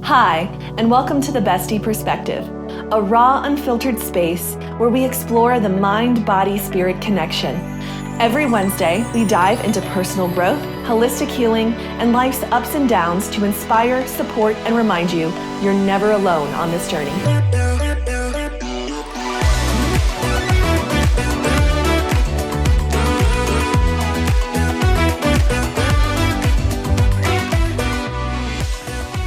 Hi, and welcome to the Bestie Perspective, a raw, unfiltered space where we explore the mind-body-spirit connection. Every Wednesday, we dive into personal growth, holistic healing, and life's ups and downs to inspire, support, and remind you you're never alone on this journey.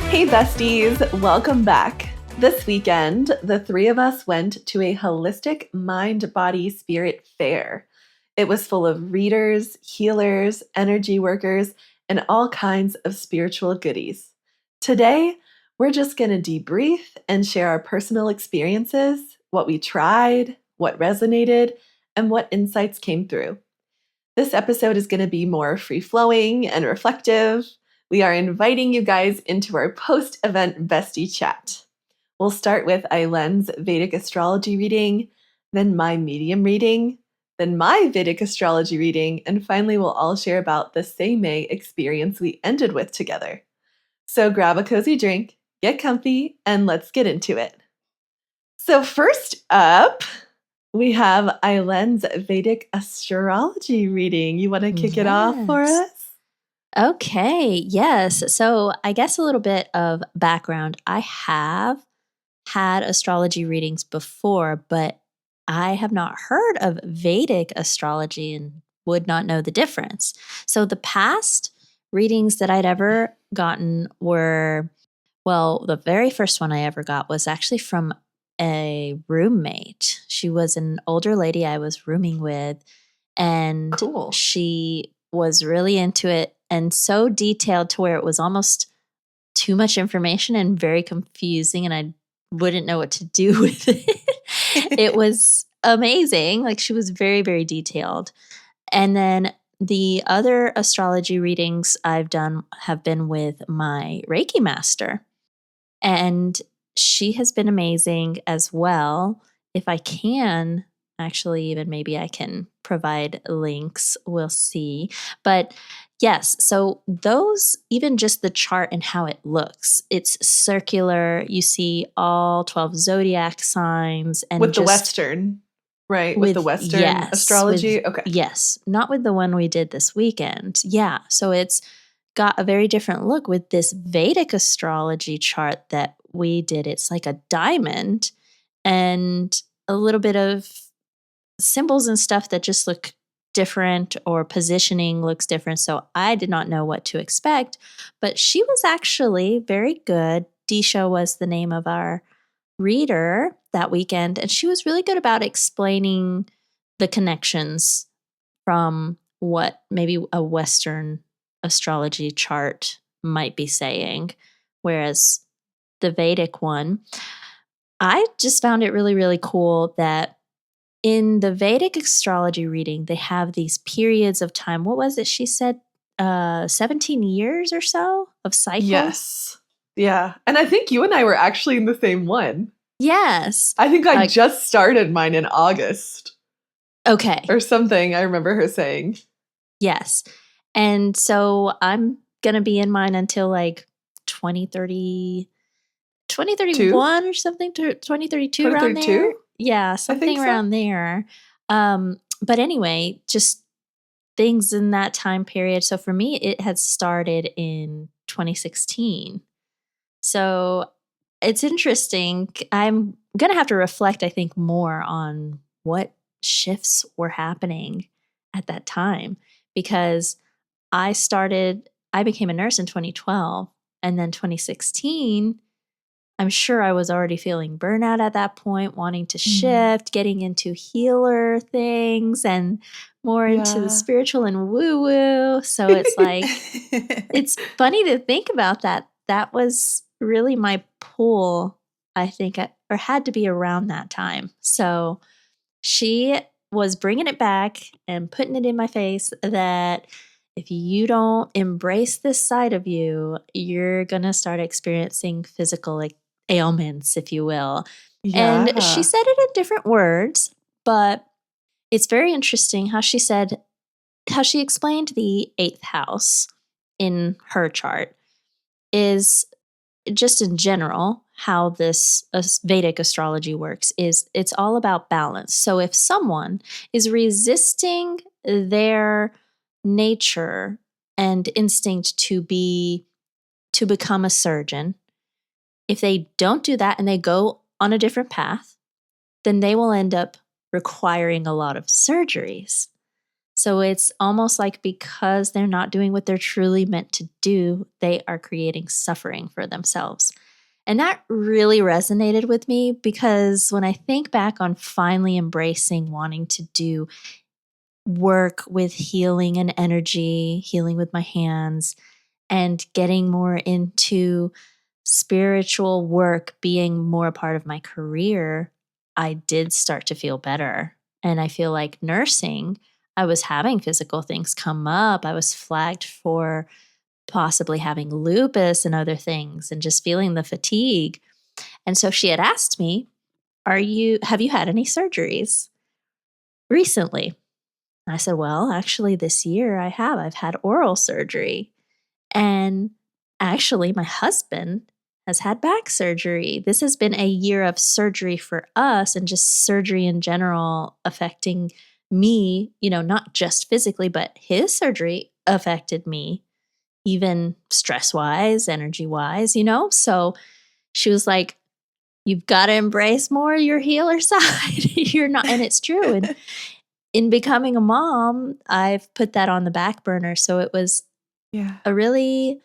Hey besties, welcome back. This weekend, the three of us went to a holistic mind, body, spirit fair. It was full of readers, healers, energy workers, and all kinds of spiritual goodies. Today, we're just going to debrief and share our personal experiences, what we tried, what resonated, and what insights came through. This episode is going to be more free-flowing and reflective. We are inviting you guys into our post-event bestie chat. We'll start with Aylen's Vedic astrology reading, then my medium reading, then my Vedic astrology reading, and finally we'll all share about the Sei Mei experience we ended with together. So grab a cozy drink, get comfy, and let's get into it. So first up, we have Aylen's Vedic astrology reading. You want to kick it off for us? Okay, yes. So I guess a little bit of background. I have had astrology readings before, but I have not heard of Vedic astrology and would not know the difference. So the past readings that I'd ever gotten were, well, the very first one I ever got was actually from a roommate. She was an older lady I was rooming with, and Cool. she was really into it and so detailed to where it was almost too much information and very confusing, and I wouldn't know what to do with it. It was amazing. Like, she was very, very detailed. And then the other astrology readings I've done have been with my Reiki master, and she has been amazing as well. If I can, actually, even maybe I can provide links. We'll see. But yes, so those, even just the chart and how it looks, it's circular. You see all 12 zodiac signs. And with the Western, right? With the Western astrology? Okay. Yes, not with the one we did this weekend. Yeah, so it's got a very different look with this Vedic astrology chart that we did. It's like a diamond and a little bit of symbols and stuff that just look different, or positioning looks different. So I did not know what to expect, but she was actually very good. Disha was the name of our reader that weekend, and she was really good about explaining the connections from what maybe a Western astrology chart might be saying, whereas the Vedic one, I just found it really, really cool that in the Vedic astrology reading, they have these periods of time. What was it? She said 17 years or so of cycles? Yes. Yeah. And I think you and I were actually in the same one. Yes. I think I just started mine in August. Okay. Or something, I remember her saying. Yes. And so I'm going to be in mine until like 2031 or something, 2032 around there. Yeah, something around there. But anyway, just things in that time period. So for me, it had started in 2016. So it's interesting. I'm going to have to reflect, I think, more on what shifts were happening at that time, because I became a nurse in 2012, and then 2016, I'm sure I was already feeling burnout at that point, wanting to shift, getting into healer things and more into the spiritual and woo-woo. So it's like, it's funny to think about that. That was really my pull, I think, or had to be around that time. So she was bringing it back and putting it in my face that if you don't embrace this side of you, you're going to start experiencing physical ailments, if you will. Yeah. And she said it in different words, but it's very interesting how she explained the 8th house in her chart is just in general, how this Vedic astrology works is it's all about balance. So if someone is resisting their nature and instinct to become a surgeon, if they don't do that and they go on a different path, then they will end up requiring a lot of surgeries. So it's almost like because they're not doing what they're truly meant to do, they are creating suffering for themselves. And that really resonated with me because when I think back on finally embracing wanting to do work with healing and energy, healing with my hands, and getting more into spiritual work being more a part of my career, I did start to feel better. And I feel like nursing, I was having physical things come up. I was flagged for possibly having lupus and other things and just feeling the fatigue. And so she had asked me, have you had any surgeries recently? And I said, well, actually this year I have. I've had oral surgery. And actually my husband has had back surgery. This has been a year of surgery for us and just surgery in general affecting me, not just physically, but his surgery affected me, even stress-wise, energy-wise, So she was like, you've got to embrace more your healer side. You're not, and it's true. And in becoming a mom, I've put that on the back burner. So it was a really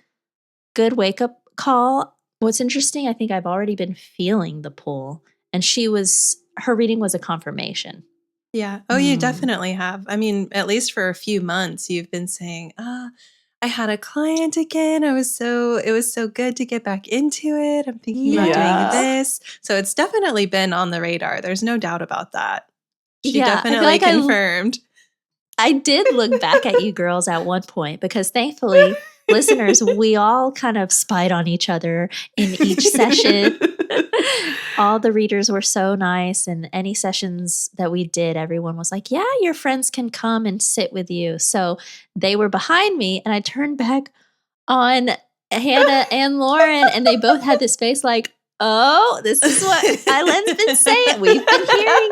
good wake-up call. What's interesting, I think I've already been feeling the pull, and her reading was a confirmation. Yeah. Oh, you definitely have. I mean, at least for a few months, you've been saying, I had a client again. It was so good to get back into it. I'm thinking about doing this. So it's definitely been on the radar. There's no doubt about that. She definitely confirmed. I did look back at you girls at one point because thankfully, listeners, we all kind of spied on each other in each session. All the readers were so nice, and any sessions that we did, everyone was like, yeah, your friends can come and sit with you. So they were behind me, and I turned back on Hannah and Lauren, and they both had this face like, oh, this is what Eilen's been saying. We've been hearing.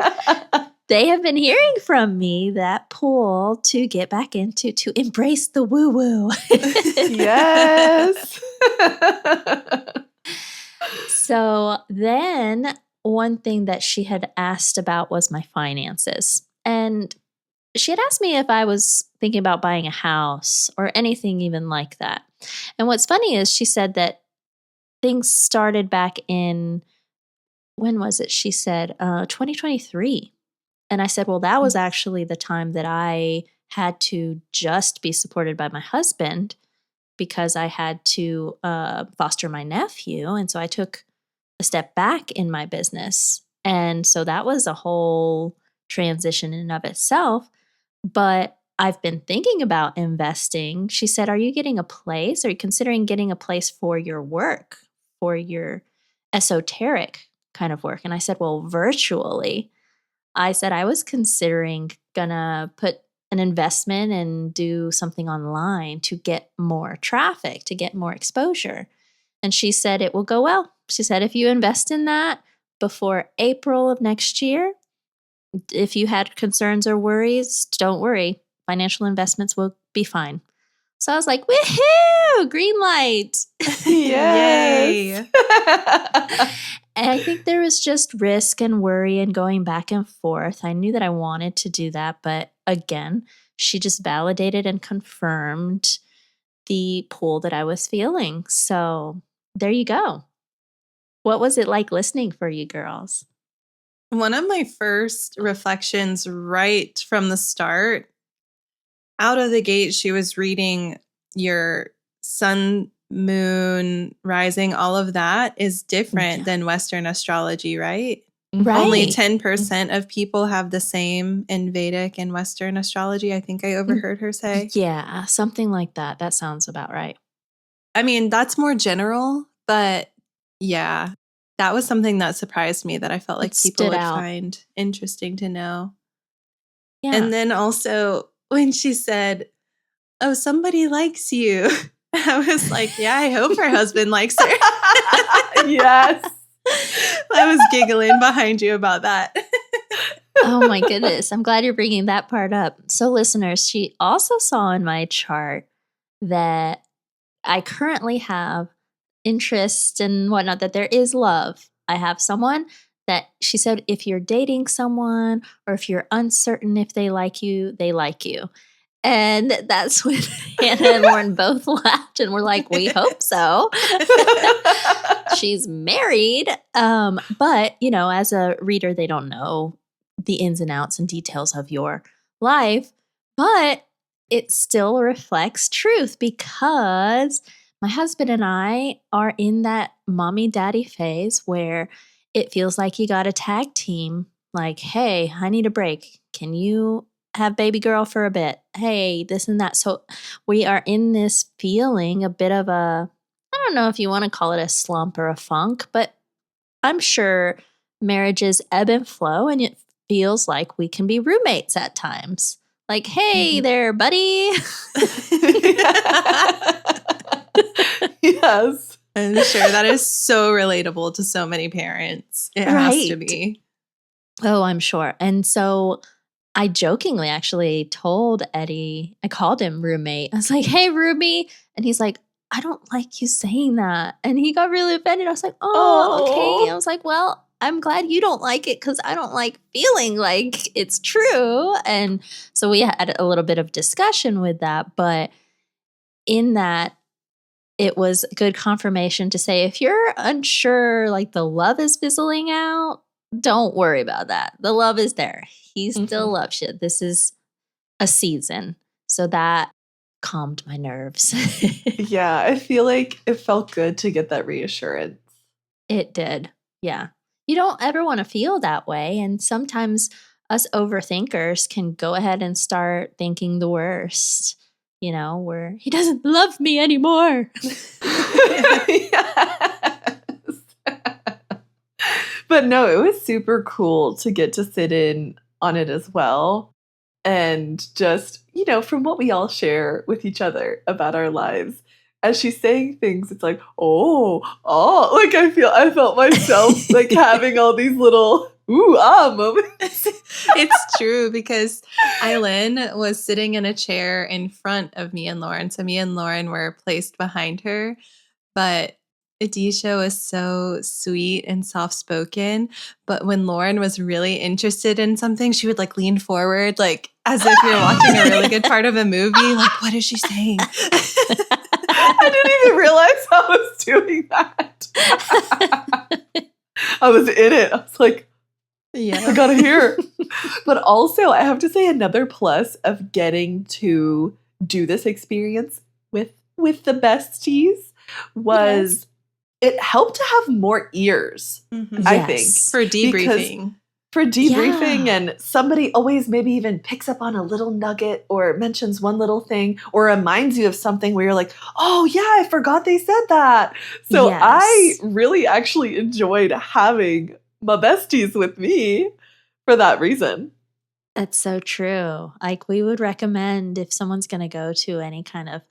They have been hearing from me that pull to get back into, to embrace the woo-woo. Yes. So then one thing that she had asked about was my finances. And she had asked me if I was thinking about buying a house or anything even like that. And what's funny is she said that things started back in, when was it? She said 2023. And I said, well, that was actually the time that I had to just be supported by my husband because I had to foster my nephew. And so I took a step back in my business. And so that was a whole transition in and of itself. But I've been thinking about investing. She said, are you getting a place? Are you considering getting a place for your work, for your esoteric kind of work? And I said, well, virtually. I said I was considering gonna put an investment and do something online to get more traffic, to get more exposure. And she said it will go well. She said if you invest in that before April of next year, if you had concerns or worries, don't worry. Financial investments will be fine. So I was like, woohoo, green light. Yes. And I think there was just risk and worry and going back and forth. I knew that I wanted to do that. But again, she just validated and confirmed the pull that I was feeling. So there you go. What was it like listening for you girls? One of my first reflections right from the start, out of the gate, she was reading your sun, moon, rising, all of that is different than Western astrology, right? Right. Only 10% of people have the same in Vedic and Western astrology, I think I overheard her say. Yeah, something like that. That sounds about right. I mean, that's more general, but yeah, that was something that surprised me that I felt like people would find interesting to know. Yeah. And then also when she said, oh, somebody likes you. I was like, yeah, I hope her husband likes her. Yes. I was giggling behind you about that. Oh my goodness. I'm glad you're bringing that part up. So listeners, she also saw in my chart that I currently have interest and whatnot, that there is love. I have someone that she said, if you're dating someone or if you're uncertain if they like you, they like you. And that's when Hannah and Lauren both laughed and were like, we hope so. She's married. But, you know, as a reader, they don't know the ins and outs and details of your life. But it still reflects truth because my husband and I are in that mommy daddy phase where it feels like you got a tag team. Like, hey, I need a break. Can you have baby girl for a bit? Hey, this and that. So we are in this feeling a bit of a, I don't know if you want to call it a slump or a funk, but I'm sure marriages ebb and flow and it feels like we can be roommates at times. Like, hey there, buddy. Yes. I'm sure that is so relatable to so many parents. It has to be. Oh, I'm sure. And so I jokingly actually told Eddie, I called him roommate. I was like, hey, roomie. And he's like, I don't like you saying that. And he got really offended. I was like, oh, okay. I was like, well, I'm glad you don't like it because I don't like feeling like it's true. And so we had a little bit of discussion with that. But in that, it was good confirmation to say, if you're unsure, like the love is fizzling out, don't worry about that. The love is there. He still loves you. This is a season. So that calmed my nerves. Yeah, I feel like it felt good to get that reassurance. It did. Yeah. You don't ever want to feel that way. And sometimes us overthinkers can go ahead and start thinking the worst, you know, where he doesn't love me anymore. Yes. But no, it was super cool to get to sit in on it as well. And just, you know, from what we all share with each other about our lives, as she's saying things, it's like, like I felt myself like having all these little moments. It's true because Eileen was sitting in a chair in front of me and Lauren. So me and Lauren were placed behind her. But Adisha was so sweet and soft-spoken. But when Lauren was really interested in something, she would like lean forward, like as if you're watching a really good part of a movie. Like, what is she saying? I didn't even realize I was doing that. I was in it. I was like, yeah, I gotta hear. But also, I have to say another plus of getting to do this experience with the besties was it helped to have more ears, I think. For debriefing. And somebody always maybe even picks up on a little nugget or mentions one little thing or reminds you of something where you're like, oh yeah, I forgot they said that. So I really actually enjoyed having my besties with me for that reason. That's so true. Like we would recommend if someone's going to go to any kind of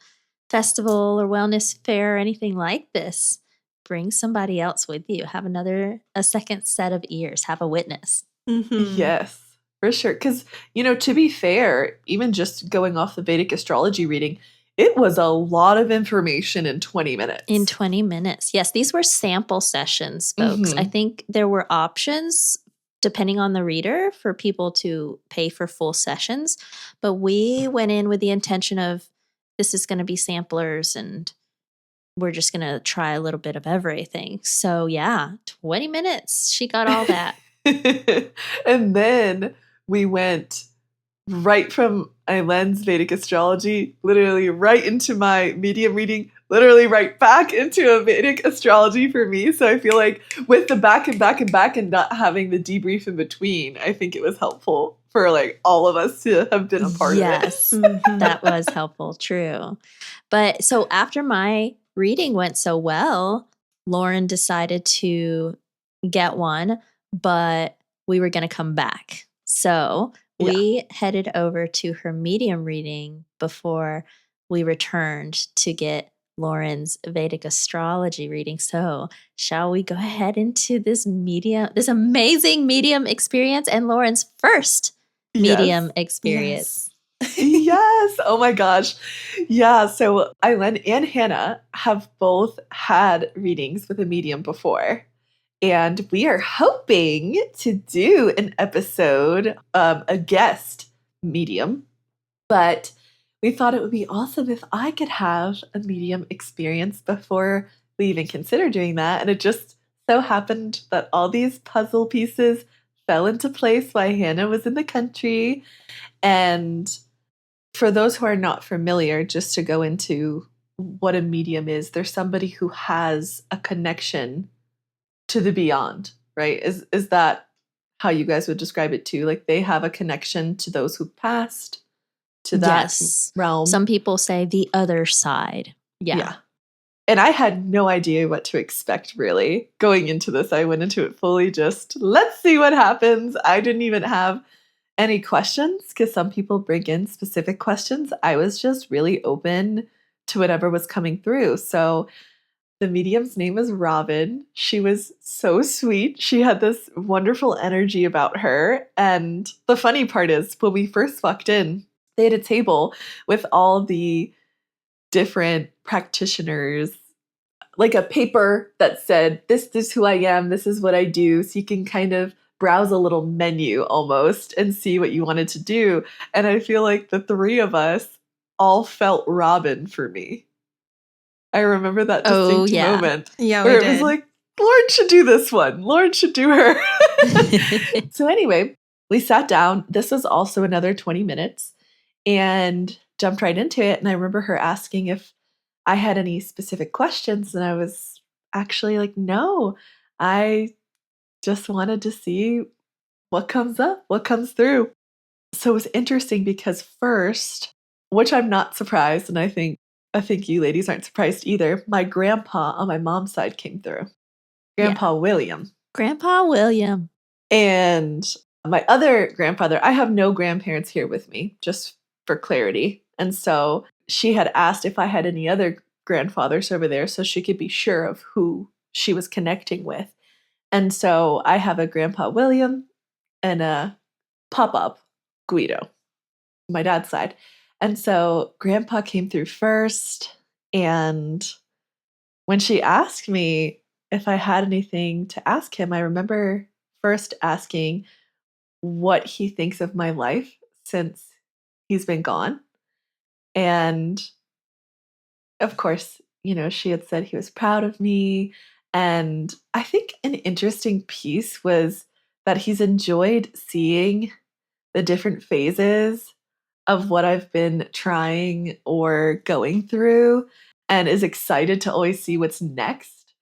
festival or wellness fair or anything like this, bring somebody else with you. Have a second set of ears. Have a witness. Yes, for sure. Because, you know, to be fair, even just going off the Vedic astrology reading, it was a lot of information in 20 minutes. In 20 minutes. Yes, these were sample sessions, folks. I think there were options depending on the reader for people to pay for full sessions. But we went in with the intention of this is going to be samplers and we're just going to try a little bit of everything. So yeah, 20 minutes. She got all that. And then we went right from Eileen's Vedic astrology, literally right into my medium reading, literally right back into a Vedic astrology for me. So I feel like with the back and back and back and not having the debrief in between, I think it was helpful for like all of us to have been a part of it. Yes, that was helpful. True. But so after my reading went so well, Lauren decided to get one, but we were going to come back. So we headed over to her medium reading before we returned to get Lauren's Vedic astrology reading. So shall we go ahead into this amazing medium experience and Lauren's first medium experience? Yes. Oh my gosh. Yeah. So Eileen and Hannah have both had readings with a medium before. And we are hoping to do an episode, a guest medium. But we thought it would be awesome if I could have a medium experience before we even consider doing that. And it just so happened that all these puzzle pieces fell into place while Hannah was in the country. And for those who are not familiar, just to go into what a medium is, there's somebody who has a connection to the beyond, right? Is that how you guys would describe it too? Like they have a connection to those who passed, to that realm. Some people say the other side. Yeah. And I had no idea what to expect, really. Going into this, I went into it fully just, let's see what happens. I didn't even have any questions because some people bring in specific questions. I was just really open to whatever was coming through. So the medium's name was Robin. She was so sweet. She had this wonderful energy about her. And the funny part is, when we first walked in, they had a table with all the different practitioners, like a paper that said, this is who I am, this is what I do. So you can kind of browse a little menu almost and see what you wanted to do. And I feel like the three of us all felt Robin for me. I remember that distinct moment where it was like, Lauren should do this one. Lauren should do her. So anyway, we sat down. This was also another 20 minutes and jumped right into it. And I remember her asking if I had any specific questions. And I was actually like, no, I just wanted to see what comes up, what comes through. So it was interesting because first, which I'm not surprised, and I think you ladies aren't surprised either, my grandpa on my mom's side came through. Grandpa William. Grandpa William. And my other grandfather, I have no grandparents here with me, just for clarity. And so she had asked if I had any other grandfathers over there so she could be sure of who she was connecting with. And so I have a Grandpa William and a pop-up Guido, my dad's side. And so Grandpa came through first, and when she asked me if I had anything to ask him, I remember first asking what he thinks of my life since he's been gone. And of course, she had said he was proud of me. And I think an interesting piece was that he's enjoyed seeing the different phases of what I've been trying or going through and is excited to always see what's next.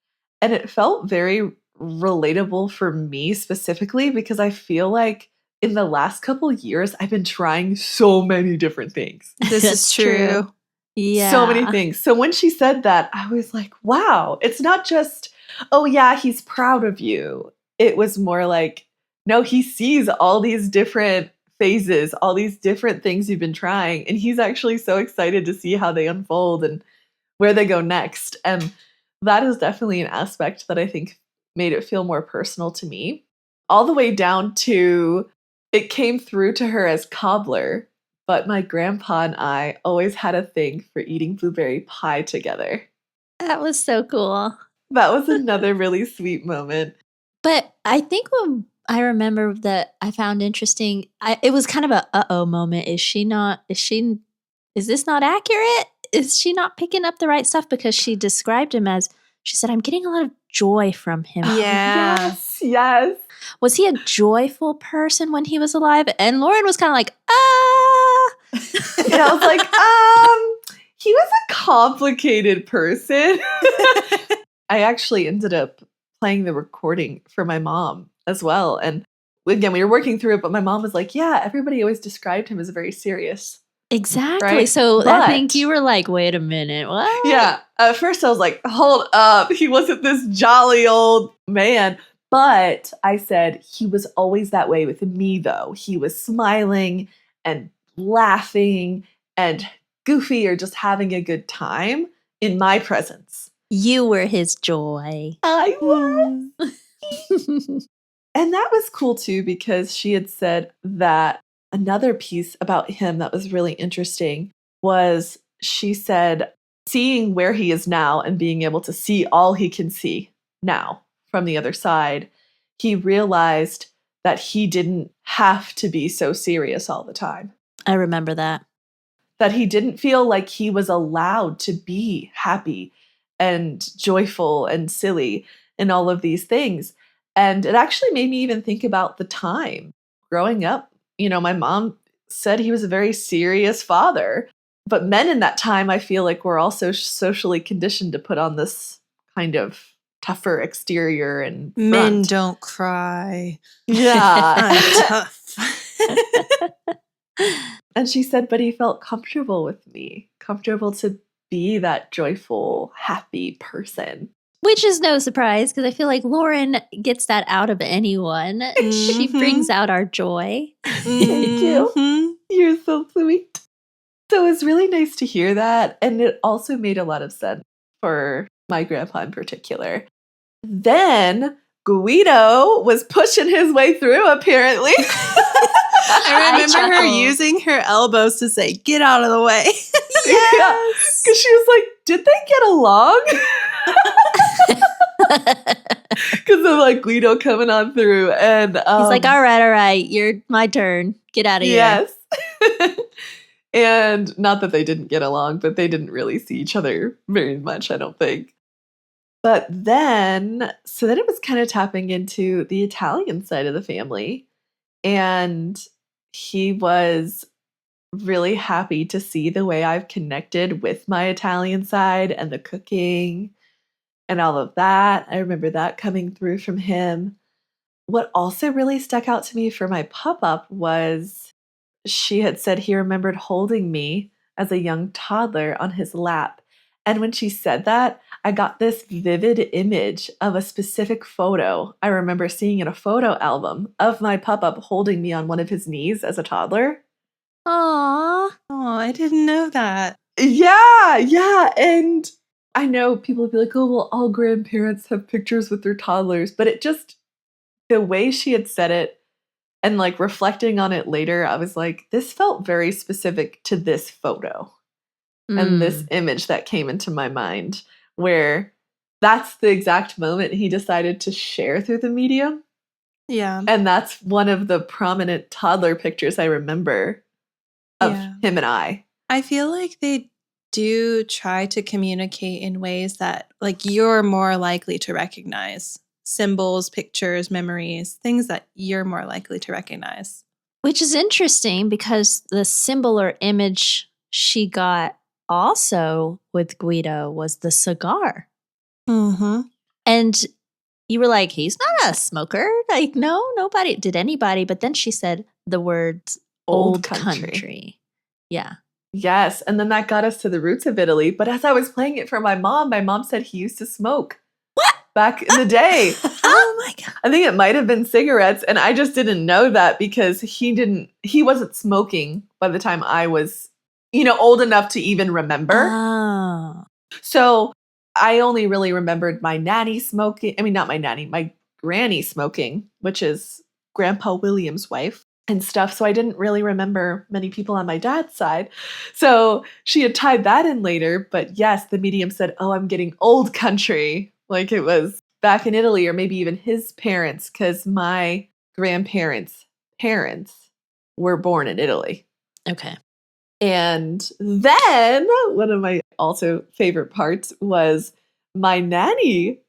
And it felt very relatable for me specifically because I feel like in the last couple of years, I've been trying so many different things. This is true. Yeah. So many things. So when she said that, I was like, wow, it's not just, oh yeah, he's proud of you. It was more like, no, he sees all these different phases, all these different things you've been trying. And he's actually so excited to see how they unfold and where they go next. And that is definitely an aspect that I think made it feel more personal to me. All the way down to it came through to her as cobbler, but my grandpa and I always had a thing for eating blueberry pie together. That was so cool. That was another really sweet moment. But I think what I remember that I found interesting, it was kind of a uh-oh moment. Is this not accurate? Is she not picking up the right stuff? Because she described him as, she said, I'm getting a lot of joy from him. Yeah. Yes. Was he a joyful person when he was alive? And Lauren was kind of like, And I was like, he was a complicated person. I actually ended up playing the recording for my mom as well. And again, we were working through it, but my mom was like, yeah, everybody always described him as very serious. Exactly. Right? So I think you were like, wait a minute, what? Yeah. At first I was like, hold up. He wasn't this jolly old man. But I said, he was always that way with me, though. He was smiling and laughing and goofy or just having a good time in my presence. You were his joy. I was. And that was cool too, because she had said that another piece about him that was really interesting was she said, seeing where he is now and being able to see all he can see now from the other side, he realized that he didn't have to be so serious all the time. I remember that. That he didn't feel like he was allowed to be happy and joyful and silly and all of these things. And it actually made me even think about the time growing up. You know, my mom said he was a very serious father, but men in that time, I feel like were also socially conditioned to put on this kind of tougher exterior and front. Men don't cry. Yeah. I'm tough. And she said, but he felt comfortable with me, comfortable to be that joyful, happy person. Which is no surprise, because I feel like Lauren gets that out of anyone. She brings out our joy. Thank you. You're so sweet. So it was really nice to hear that. And it also made a lot of sense for my grandpa in particular. Then Guido was pushing his way through, apparently. I remember her using her elbows to say, get out of the way. Yes. Because she was like, did they get along? Because of like Guido coming on through. And he's like, all right, you're my turn. Get out of here. Yes. And not that they didn't get along, but they didn't really see each other very much, I don't think. But then it was kind of tapping into the Italian side of the family. And he was really happy to see the way I've connected with my Italian side and the cooking and all of that. I remember that coming through from him. What also really stuck out to me for my pop-up was she had said he remembered holding me as a young toddler on his lap. And when she said that, I got this vivid image of a specific photo I remember seeing in a photo album of my pop-up holding me on one of his knees as a toddler. Aww. Oh, I didn't know that. Yeah. And I know people would be like, oh, well, all grandparents have pictures with their toddlers. But it just, the way she had said it and like reflecting on it later, I was like, this felt very specific to this photo and this image that came into my mind, where that's the exact moment he decided to share through the medium. Yeah. And that's one of the prominent toddler pictures I remember of him and I. I feel like they do try to communicate in ways that like you're more likely to recognize. Symbols, pictures, memories, things that you're more likely to recognize. Which is interesting because the symbol or image she got also with Guido was the cigar. Mm-hmm. And you were like, he's not a smoker. Like, no, nobody. Did anybody? But then she said the words old country. Yeah. Yes. And then that got us to the roots of Italy. But as I was playing it for my mom said he used to smoke. What? Back in the day. Oh my God. I think it might have been cigarettes. And I just didn't know that because he wasn't smoking by the time I was, old enough to even remember. Oh. So I only really remembered my nanny smoking. I mean, not my nanny, my granny smoking, which is Grandpa William's wife and stuff. So I didn't really remember many people on my dad's side. So she had tied that in later. But yes, the medium said, oh, I'm getting old country. Like it was back in Italy, or maybe even his parents, because my grandparents' parents were born in Italy. Okay. And then one of my also favorite parts was my nanny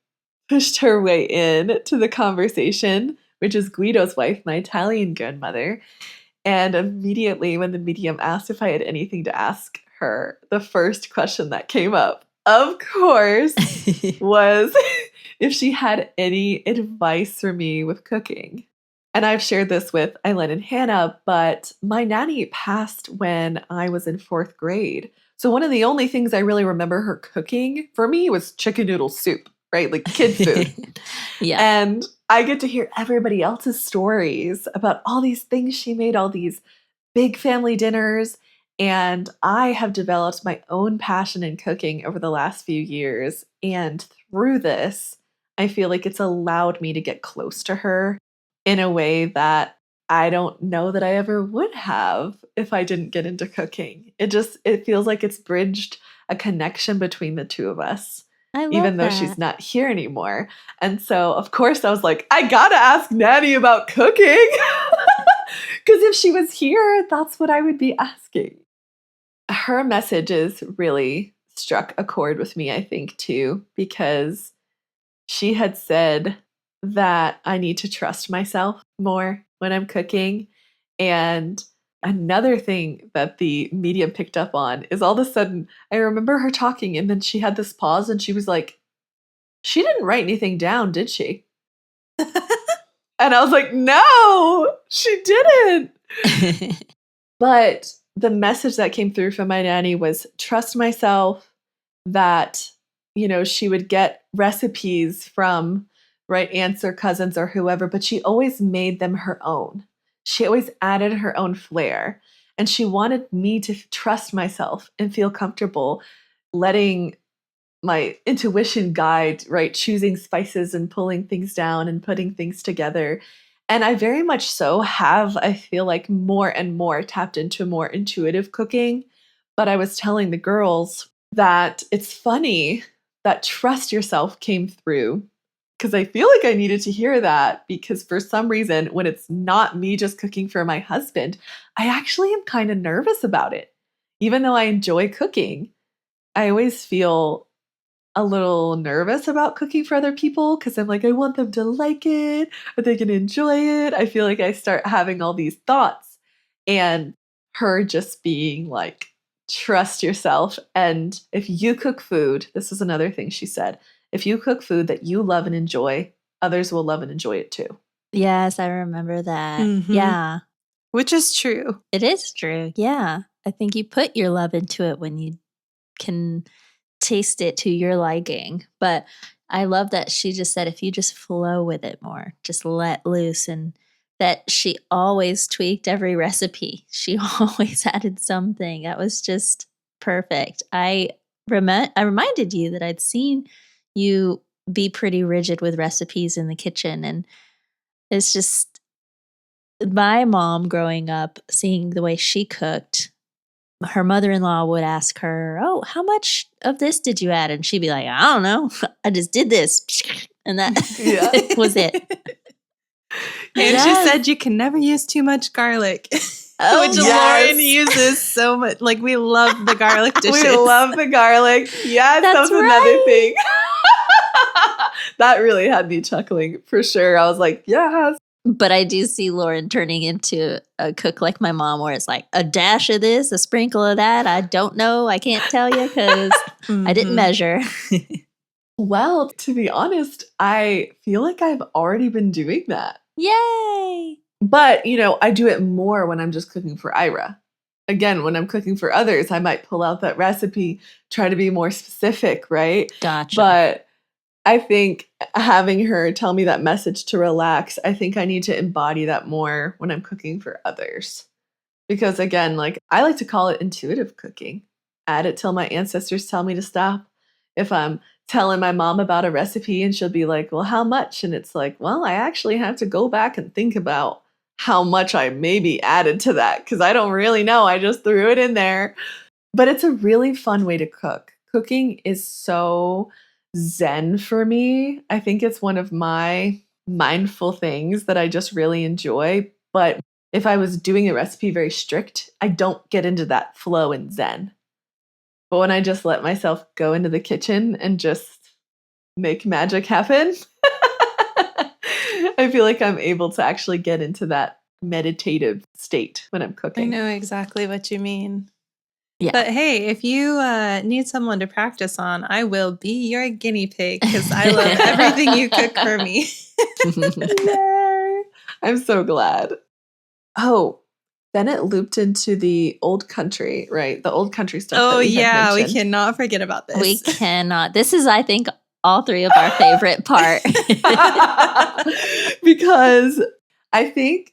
pushed her way in to the conversation, which is Guido's wife, my Italian grandmother. And immediately when the medium asked if I had anything to ask her, the first question that came up, of course, was if she had any advice for me with cooking. And I've shared this with Eileen and Hannah, but my nanny passed when I was in 4th grade. So one of the only things I really remember her cooking for me was chicken noodle soup, right? Like kid food. Yeah. And I get to hear everybody else's stories about all these things she made, all these big family dinners. And I have developed my own passion in cooking over the last few years. And through this, I feel like it's allowed me to get close to her in a way that I don't know that I ever would have if I didn't get into cooking. It feels like it's bridged a connection between the two of us, even though she's not here anymore. And so, of course, I was like, I gotta ask Nanny about cooking. Because if she was here, that's what I would be asking. Her messages really struck a chord with me, I think, too, because she had said that I need to trust myself more when I'm cooking. And another thing that the medium picked up on is all of a sudden, I remember her talking and then she had this pause and she was like, she didn't write anything down, did she? And I was like, no, she didn't. But the message that came through from my nanny was trust myself, that, she would get recipes from aunts or cousins or whoever, but she always made them her own. She always added her own flair. And she wanted me to trust myself and feel comfortable letting my intuition guide, choosing spices and pulling things down and putting things together. And I very much so have, I feel like, more and more tapped into more intuitive cooking. But I was telling the girls that it's funny that trust yourself came through, because I feel like I needed to hear that, because for some reason, when it's not me just cooking for my husband, I actually am kind of nervous about it. Even though I enjoy cooking, I always feel a little nervous about cooking for other people because I'm like, I want them to like it. Are they going to enjoy it? I feel like I start having all these thoughts, and her just being like, trust yourself. And if you cook food, this is another thing she said, if you cook food that you love and enjoy, others will love and enjoy it too. Yes, I remember that. Mm-hmm. Yeah. Which is true. It is true. Yeah. I think you put your love into it when you can taste it to your liking. But I love that she just said, if you just flow with it more, just let loose, and that she always tweaked every recipe. She always added something. That was just perfect. I reminded you that I'd seen you be pretty rigid with recipes in the kitchen. And it's just my mom growing up, seeing the way she cooked, her mother-in-law would ask her, oh, how much of this did you add? And she'd be like, I don't know. I just did this. And that was it. And she said you can never use too much garlic. Which Lauren uses so much. Like, we love the garlic dishes. We love the garlic. Yes, that's another thing. That really had me chuckling for sure. I was like, yes. But I do see Lauren turning into a cook like my mom, where it's like a dash of this, a sprinkle of that. I don't know. I can't tell you because I didn't measure. Well, to be honest, I feel like I've already been doing that. Yay! But, I do it more when I'm just cooking for Ira. Again, when I'm cooking for others, I might pull out that recipe, try to be more specific, right? Gotcha. But I think having her tell me that message to relax, I think I need to embody that more when I'm cooking for others. Because again, I like to call it intuitive cooking. Add it till my ancestors tell me to stop. If I'm telling my mom about a recipe and she'll be like, well, how much? And it's like, well, I actually have to go back and think about how much I maybe added to that because I don't really know. I just threw it in there. But it's a really fun way to cook. Cooking is so zen for me. I think it's one of my mindful things that I just really enjoy. But if I was doing a recipe very strict, I don't get into that flow and zen. But when I just let myself go into the kitchen and just make magic happen, I feel like I'm able to actually get into that meditative state when I'm cooking. I know exactly what you mean. Yeah. But hey, if you need someone to practice on, I will be your guinea pig because I love everything you cook for me. Yay! I'm so glad. Oh, then it looped into the old country, right? The old country stuff. Oh, yeah. We cannot forget about this. We cannot. This is, I think, all three of our favorite part. Because I think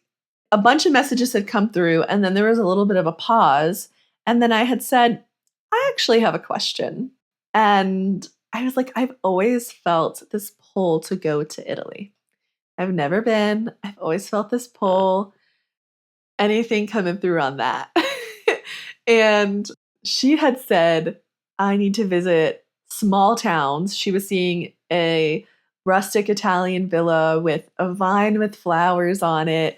a bunch of messages had come through and then there was a little bit of a pause. And then I had said, I actually have a question. And I was like, I've always felt this pull to go to Italy. I've never been. I've always felt this pull. Anything coming through on that? And she had said, I need to visit small towns. She was seeing a rustic Italian villa with a vine with flowers on it.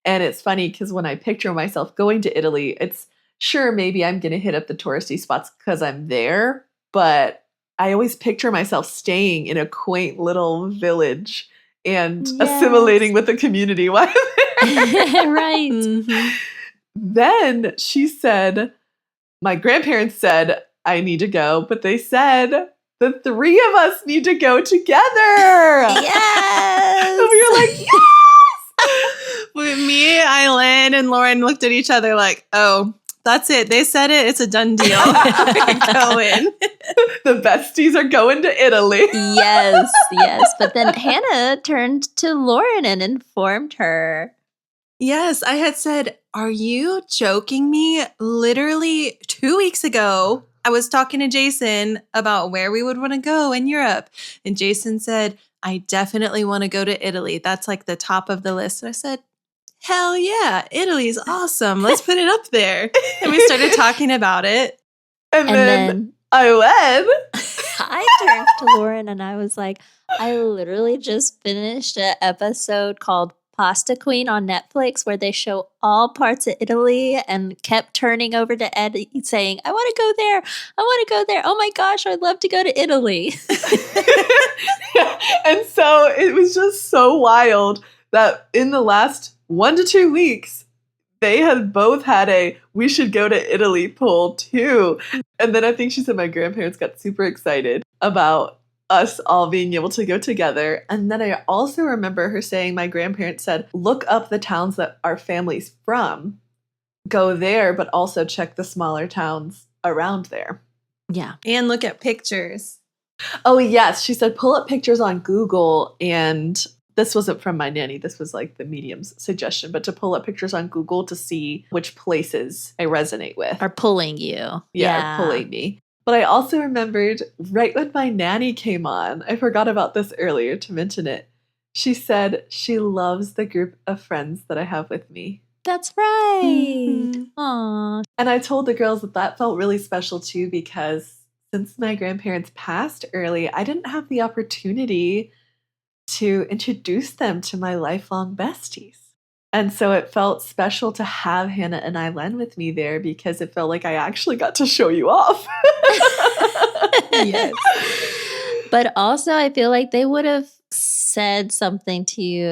And it's funny because when I picture myself going to Italy, it's sure maybe I'm going to hit up the touristy spots because I'm there. But I always picture myself staying in a quaint little village and assimilating with the community while I'm there. Right. Mm-hmm. Then she said, my grandparents said, I need to go, but they said, the three of us need to go together. Yes. And we were like, yes. With me, Eileen, and Lauren looked at each other like, oh, that's it. They said it. It's a done deal. We're going. The besties are going to Italy. Yes. But then Hannah turned to Lauren and informed her. Yes, I had said, are you joking me? Literally 2 weeks ago, I was talking to Jason about where we would want to go in Europe. And Jason said, I definitely want to go to Italy. That's like the top of the list. And I said, hell yeah, Italy's awesome. Let's put it up there. And we started talking about it. And then I went. I turned to Lauren and I was like, I literally just finished an episode called Pasta Queen on Netflix where they show all parts of Italy and kept turning over to Ed saying, I want to go there. I want to go there. Oh my gosh, I'd love to go to Italy. And so it was just so wild that in the last 1 to 2 weeks, they had both had a we should go to Italy pull too. And then I think she said my grandparents got super excited about us all being able to go together. And then I also remember her saying, my grandparents said, look up the towns that our family's from, go there, but also check the smaller towns around there. Yeah. And look at pictures. Oh, yes. She said, pull up pictures on Google. And this wasn't from my nanny. This was like the medium's suggestion, but to pull up pictures on Google to see which places I resonate with. Are pulling you. Yeah. Are pulling me. But I also remembered right when my nanny came on, I forgot about this earlier to mention it. She said she loves the group of friends that I have with me. That's right. Mm-hmm. Aww. And I told the girls that felt really special too, because since my grandparents passed early, I didn't have the opportunity to introduce them to my lifelong besties. And so it felt special to have Hannah and Eileen with me there because it felt like I actually got to show you off. Yes. But also I feel like they would have said something to you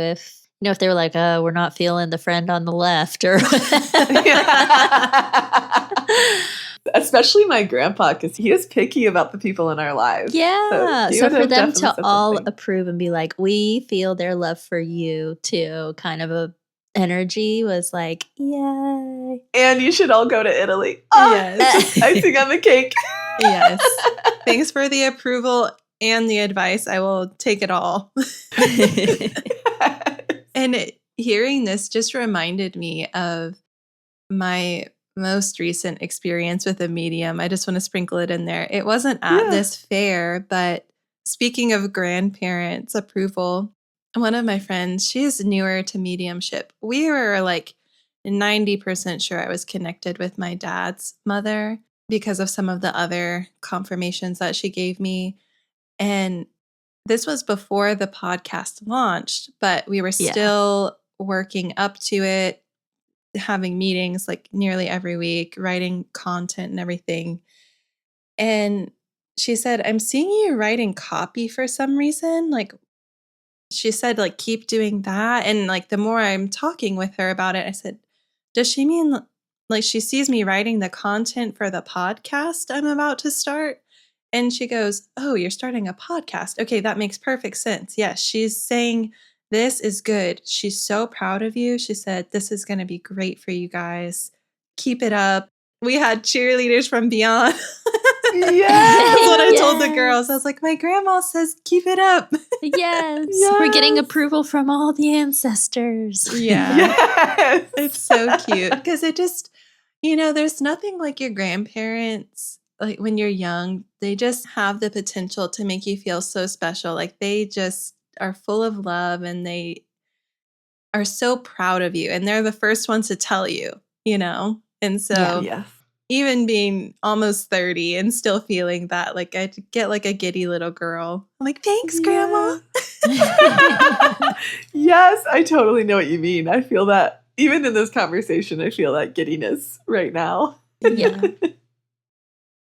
if they were like, oh, we're not feeling the friend on the left or Especially my grandpa, because he is picky about the people in our lives. Yeah. So for them to all approve and be like, we feel their love for you too, kind of a energy was like, yay. And you should all go to Italy. Oh, yes. Icing on the cake. Yes. Thanks for the approval and the advice. I will take it all. And hearing this just reminded me of my most recent experience with a medium. I just want to sprinkle it in there. It wasn't at this fair, but speaking of grandparents' approval, one of my friends, she is newer to mediumship. We were like 90% sure I was connected with my dad's mother because of some of the other confirmations that she gave me. And this was before the podcast launched, but we were still working up to it, having meetings like nearly every week, writing content and everything. And she said, I'm seeing you writing copy for some reason. Like, she said, like, keep doing that. And like, the more I'm talking with her about it, I said, does she mean like she sees me writing the content for the podcast I'm about to start? And she goes, oh, you're starting a podcast. Okay, that makes perfect sense. Yes, she's saying this is good. She's so proud of you. She said, this is going to be great for you guys. Keep it up. We had cheerleaders from beyond. Yeah. That's what I told the girls. I was like, my grandma says, keep it up. Yes. We're getting approval from all the ancestors. Yeah. Yes. It's so cute because it just, There's nothing like your grandparents. Like when you're young, they just have the potential to make you feel so special. Like they just are full of love and they are so proud of you. And they're the first ones to tell you, And so Yes. even being almost 30 and still feeling that, like I get like a giddy little girl. I'm like, thanks, Grandma. Yes, I totally know what you mean. I feel that even in this conversation, I feel that giddiness right now. Yeah.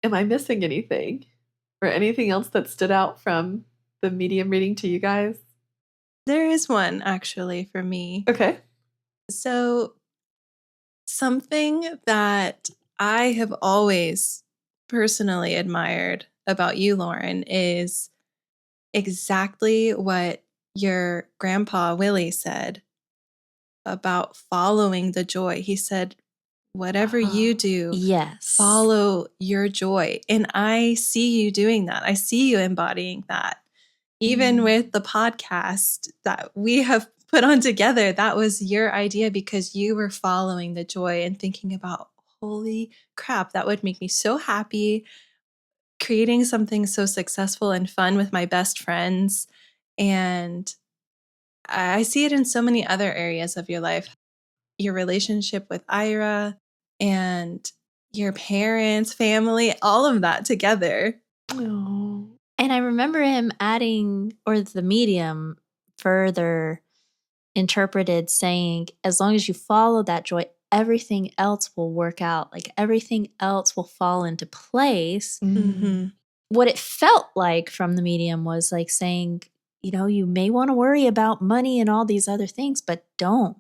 Am I missing anything? Or anything else that stood out from the medium reading to you guys? There is one actually for me. Okay. So something that I have always personally admired about you, Lauren, is exactly what your grandpa Willie said about following the joy. He said, whatever you do, yes, follow your joy. And I see you doing that. I see you embodying that. Even with the podcast that we have put on together, that was your idea because you were following the joy and thinking about, holy crap, that would make me so happy. Creating something so successful and fun with my best friends. And I see it in so many other areas of your life. Your relationship with Ira and your parents, family, all of that together. Oh. And I remember him adding, or the medium further interpreted saying, as long as you follow that joy, everything else will work out. Like everything else will fall into place. Mm-hmm. What it felt like from the medium was like saying, you may want to worry about money and all these other things, but don't.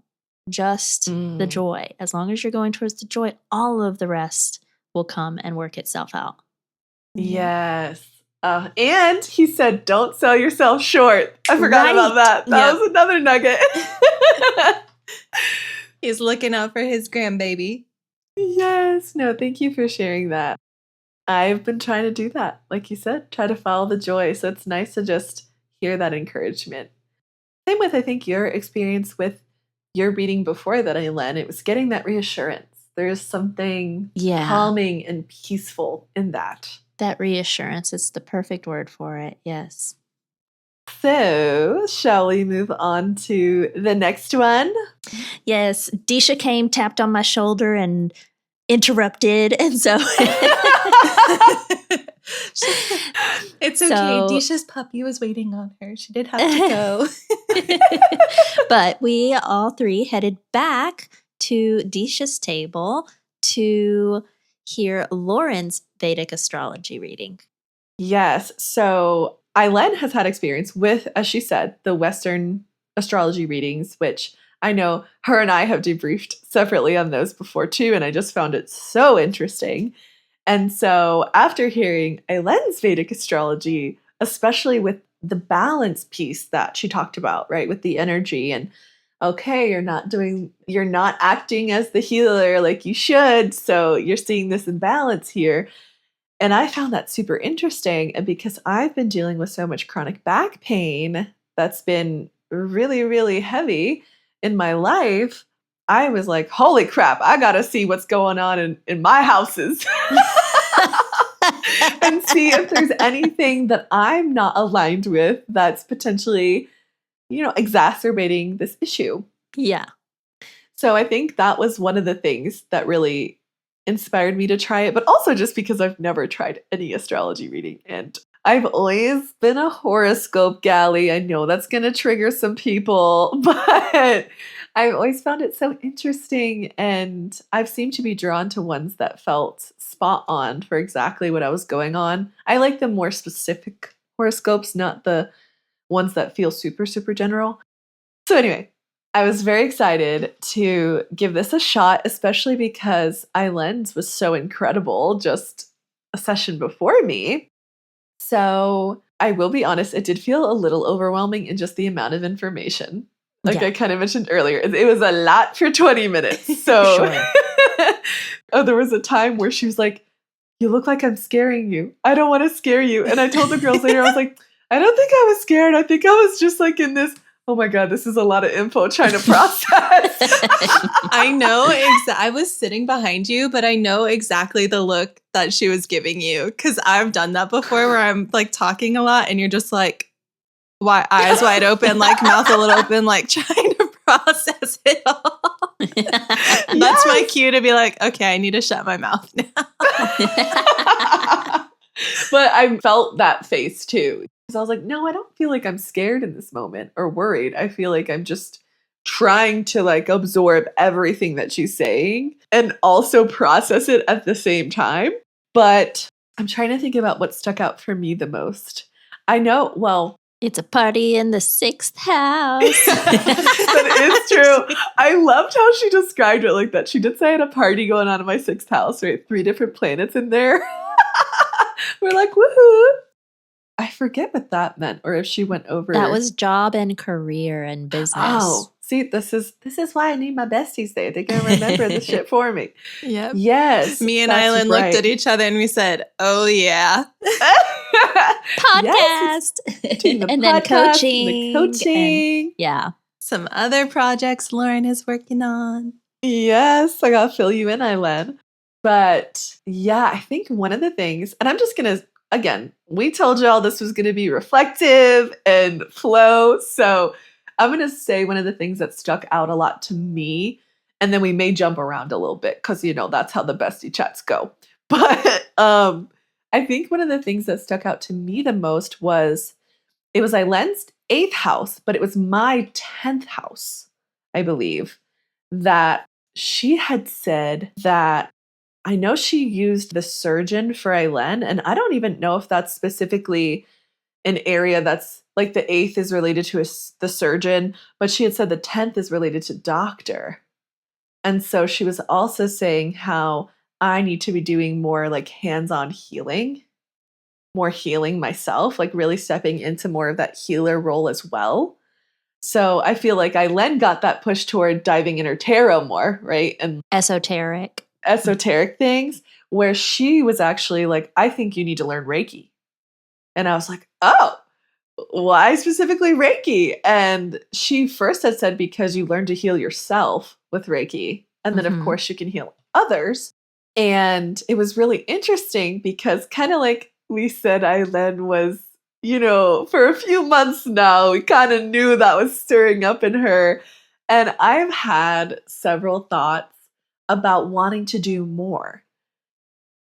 Just the joy. As long as you're going towards the joy, all of the rest will come and work itself out. Yes. And he said, don't sell yourself short. I forgot about that. That was another nugget. He's looking out for his grandbaby. Yes. No, thank you for sharing that. I've been trying to do that. Like you said, try to follow the joy. So it's nice to just hear that encouragement. Same with, I think, your experience with your reading before that, Aileen. It was getting that reassurance. There's something calming and peaceful in that. That reassurance is the perfect word for it. Yes. So, shall we move on to the next one? Yes. Disha came, tapped on my shoulder, and interrupted. And so it's okay. Disha's puppy was waiting on her. She did have to go. But we all three headed back to Disha's table to hear Lauren's Vedic astrology reading. Yes. So Aileen has had experience with, as she said, the Western astrology readings, which I know her and I have debriefed separately on those before too, and I just found it so interesting. And so after hearing Aileen's Vedic astrology, especially with the balance piece that she talked about, right, with the energy and okay, you're not acting as the healer like you should, so you're seeing this imbalance here. And I found that super interesting because I've been dealing with so much chronic back pain that's been really, really heavy in my life. I was like, holy crap, I gotta see what's going on in my houses and see if there's anything that I'm not aligned with that's potentially, exacerbating this issue. Yeah. So I think that was one of the things that really inspired me to try it, but also just because I've never tried any astrology reading and I've always been a horoscope galley. I know that's going to trigger some people, but I've always found it so interesting and I've seemed to be drawn to ones that felt spot on for exactly what I was going on. I like the more specific horoscopes, not the ones that feel super, super general. So anyway, I was very excited to give this a shot, especially because Aileen's was so incredible just a session before me. So I will be honest, it did feel a little overwhelming in just the amount of information. Like I kind of mentioned earlier, it was a lot for 20 minutes. So there was a time where she was like, you look like I'm scaring you. I don't want to scare you. And I told the girls later, I was like, I don't think I was scared. I think I was just like in this oh my God, this is a lot of info trying to process. I know. I was sitting behind you, but I know exactly the look that she was giving you because I've done that before where I'm like talking a lot and you're just like eyes wide open, like mouth a little open, like trying to process it all. That's my cue to be like, okay, I need to shut my mouth now. But I felt that face too. Because I was like, no, I don't feel like I'm scared in this moment or worried. I feel like I'm just trying to like absorb everything that she's saying and also process it at the same time. But I'm trying to think about what stuck out for me the most. I know, well, it's a party in the 6th house. That is true. I loved how she described it like that. She did say I had a party going on in my 6th house, right? 3 different planets in there. We're like, woohoo. I forget what that meant, or if she went over. That was job and career and business. Oh, see, this is why I need my besties there. They can remember the shit for me. Yep. Yes. Me and Island looked at each other and we said, oh yeah. Podcast. And then coaching. Coaching. Yeah. Some other projects Lauren is working on. Yes, I gotta fill you in, Island. But yeah, I think one of the things, and I'm just going to, again, we told y'all this was going to be reflective and flow. So I'm going to say one of the things that stuck out a lot to me, and then we may jump around a little bit because, you know, that's how the bestie chats go. But I think one of the things that stuck out to me the most was, it was Island's 8th house, but it was my 10th house, I believe, that she had said that I know she used the surgeon for Aileen, and I don't even know if that's specifically an area that's like the 8th is related to the surgeon, but she had said the 10th is related to doctor. And so she was also saying how I need to be doing more like hands-on healing, more healing myself, like really stepping into more of that healer role as well. So I feel like Aileen got that push toward diving in her tarot more, right? And esoteric things, where she was actually like, I think you need to learn Reiki. And I was like, oh, why specifically Reiki? And she first had said, because you learn to heal yourself with Reiki. And then, of course, you can heal others. And it was really interesting because kind of like we said, Aileen was, you know, for a few months now, we kind of knew that was stirring up in her. And I've had several thoughts about wanting to do more,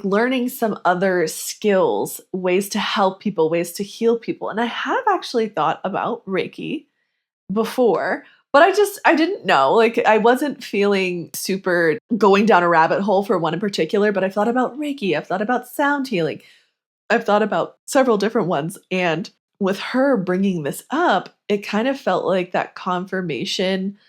learning some other skills, ways to help people, ways to heal people. And I have actually thought about Reiki before, but I didn't know. Like, I wasn't feeling super going down a rabbit hole for one in particular, but I've thought about Reiki. I've thought about sound healing. I've thought about several different ones. And with her bringing this up, it kind of felt like that confirmation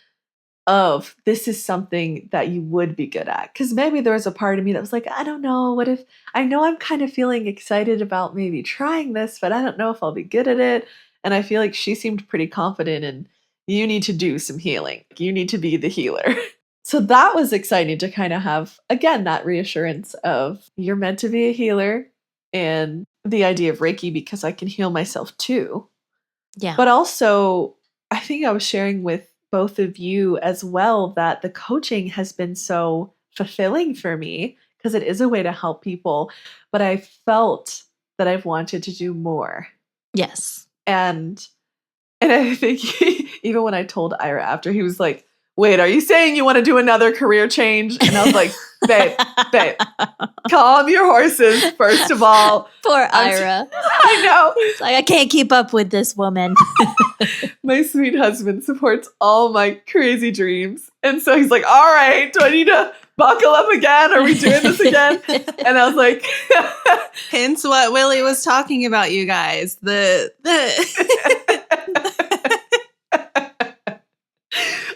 of this is something that you would be good at. Because maybe there was a part of me that was like, I don't know, what if, I know I'm kind of feeling excited about maybe trying this, but I don't know if I'll be good at it. And I feel like she seemed pretty confident in, you need to do some healing. You need to be the healer. So that was exciting to kind of have, again, that reassurance of you're meant to be a healer, and the idea of Reiki because I can heal myself too. Yeah. But also, I think I was sharing with both of you as well that the coaching has been so fulfilling for me because it is a way to help people. But I felt that I've wanted to do more. Yes. And I think even when I told Ira after, he was like, wait, are you saying you want to do another career change? And I was like, babe, calm your horses, first of all. Poor Ira. I know. He's like, I can't keep up with this woman. My sweet husband supports all my crazy dreams. And so he's like, all right, do I need to buckle up again? Are we doing this again? And I was like, hence what Willie was talking about, you guys.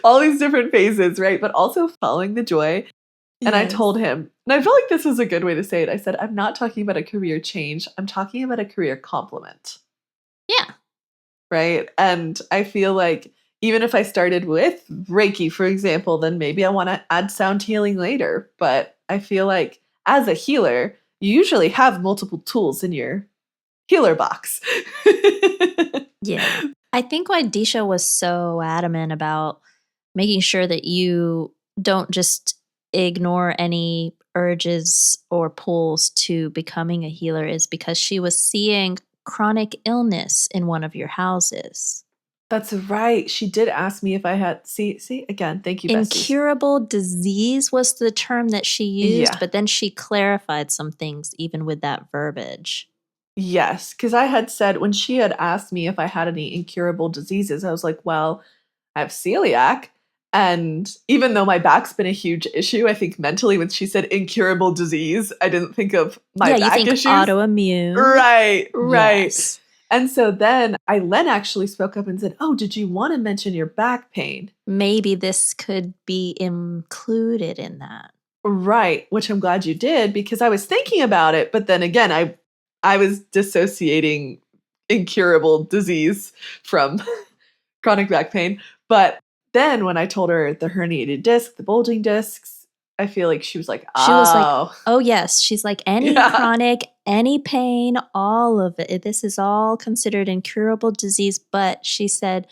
all these different phases, right? But also following the joy. And I told him, and I feel like this is a good way to say it. I said, I'm not talking about a career change. I'm talking about a career complement. Yeah. Right. And I feel like even if I started with Reiki, for example, then maybe I want to add sound healing later. But I feel like as a healer, you usually have multiple tools in your healer box. Yeah. I think why Disha was so adamant about making sure that you don't just ignore any urges or pulls to becoming a healer is because she was seeing chronic illness in one of your houses. That's right. She did ask me if I had, see, again, thank you, besties. Incurable disease was the term that she used, but then she clarified some things even with that verbiage. Yes, because I had said when she had asked me if I had any incurable diseases, I was like, well, I have celiac. And even though my back's been a huge issue, I think mentally when she said incurable disease, I didn't think of my back you think issues. Autoimmune. Right. Yes. And so then Len actually spoke up and said, oh, did you want to mention your back pain? Maybe this could be included in that. Right, which I'm glad you did because I was thinking about it. But then again, I was dissociating incurable disease from chronic back pain. But then when I told her the herniated disc, the bulging discs, I feel like she was like, oh. She was like, oh, yes. She's like, any chronic, any pain, all of it. This is all considered incurable disease. But she said,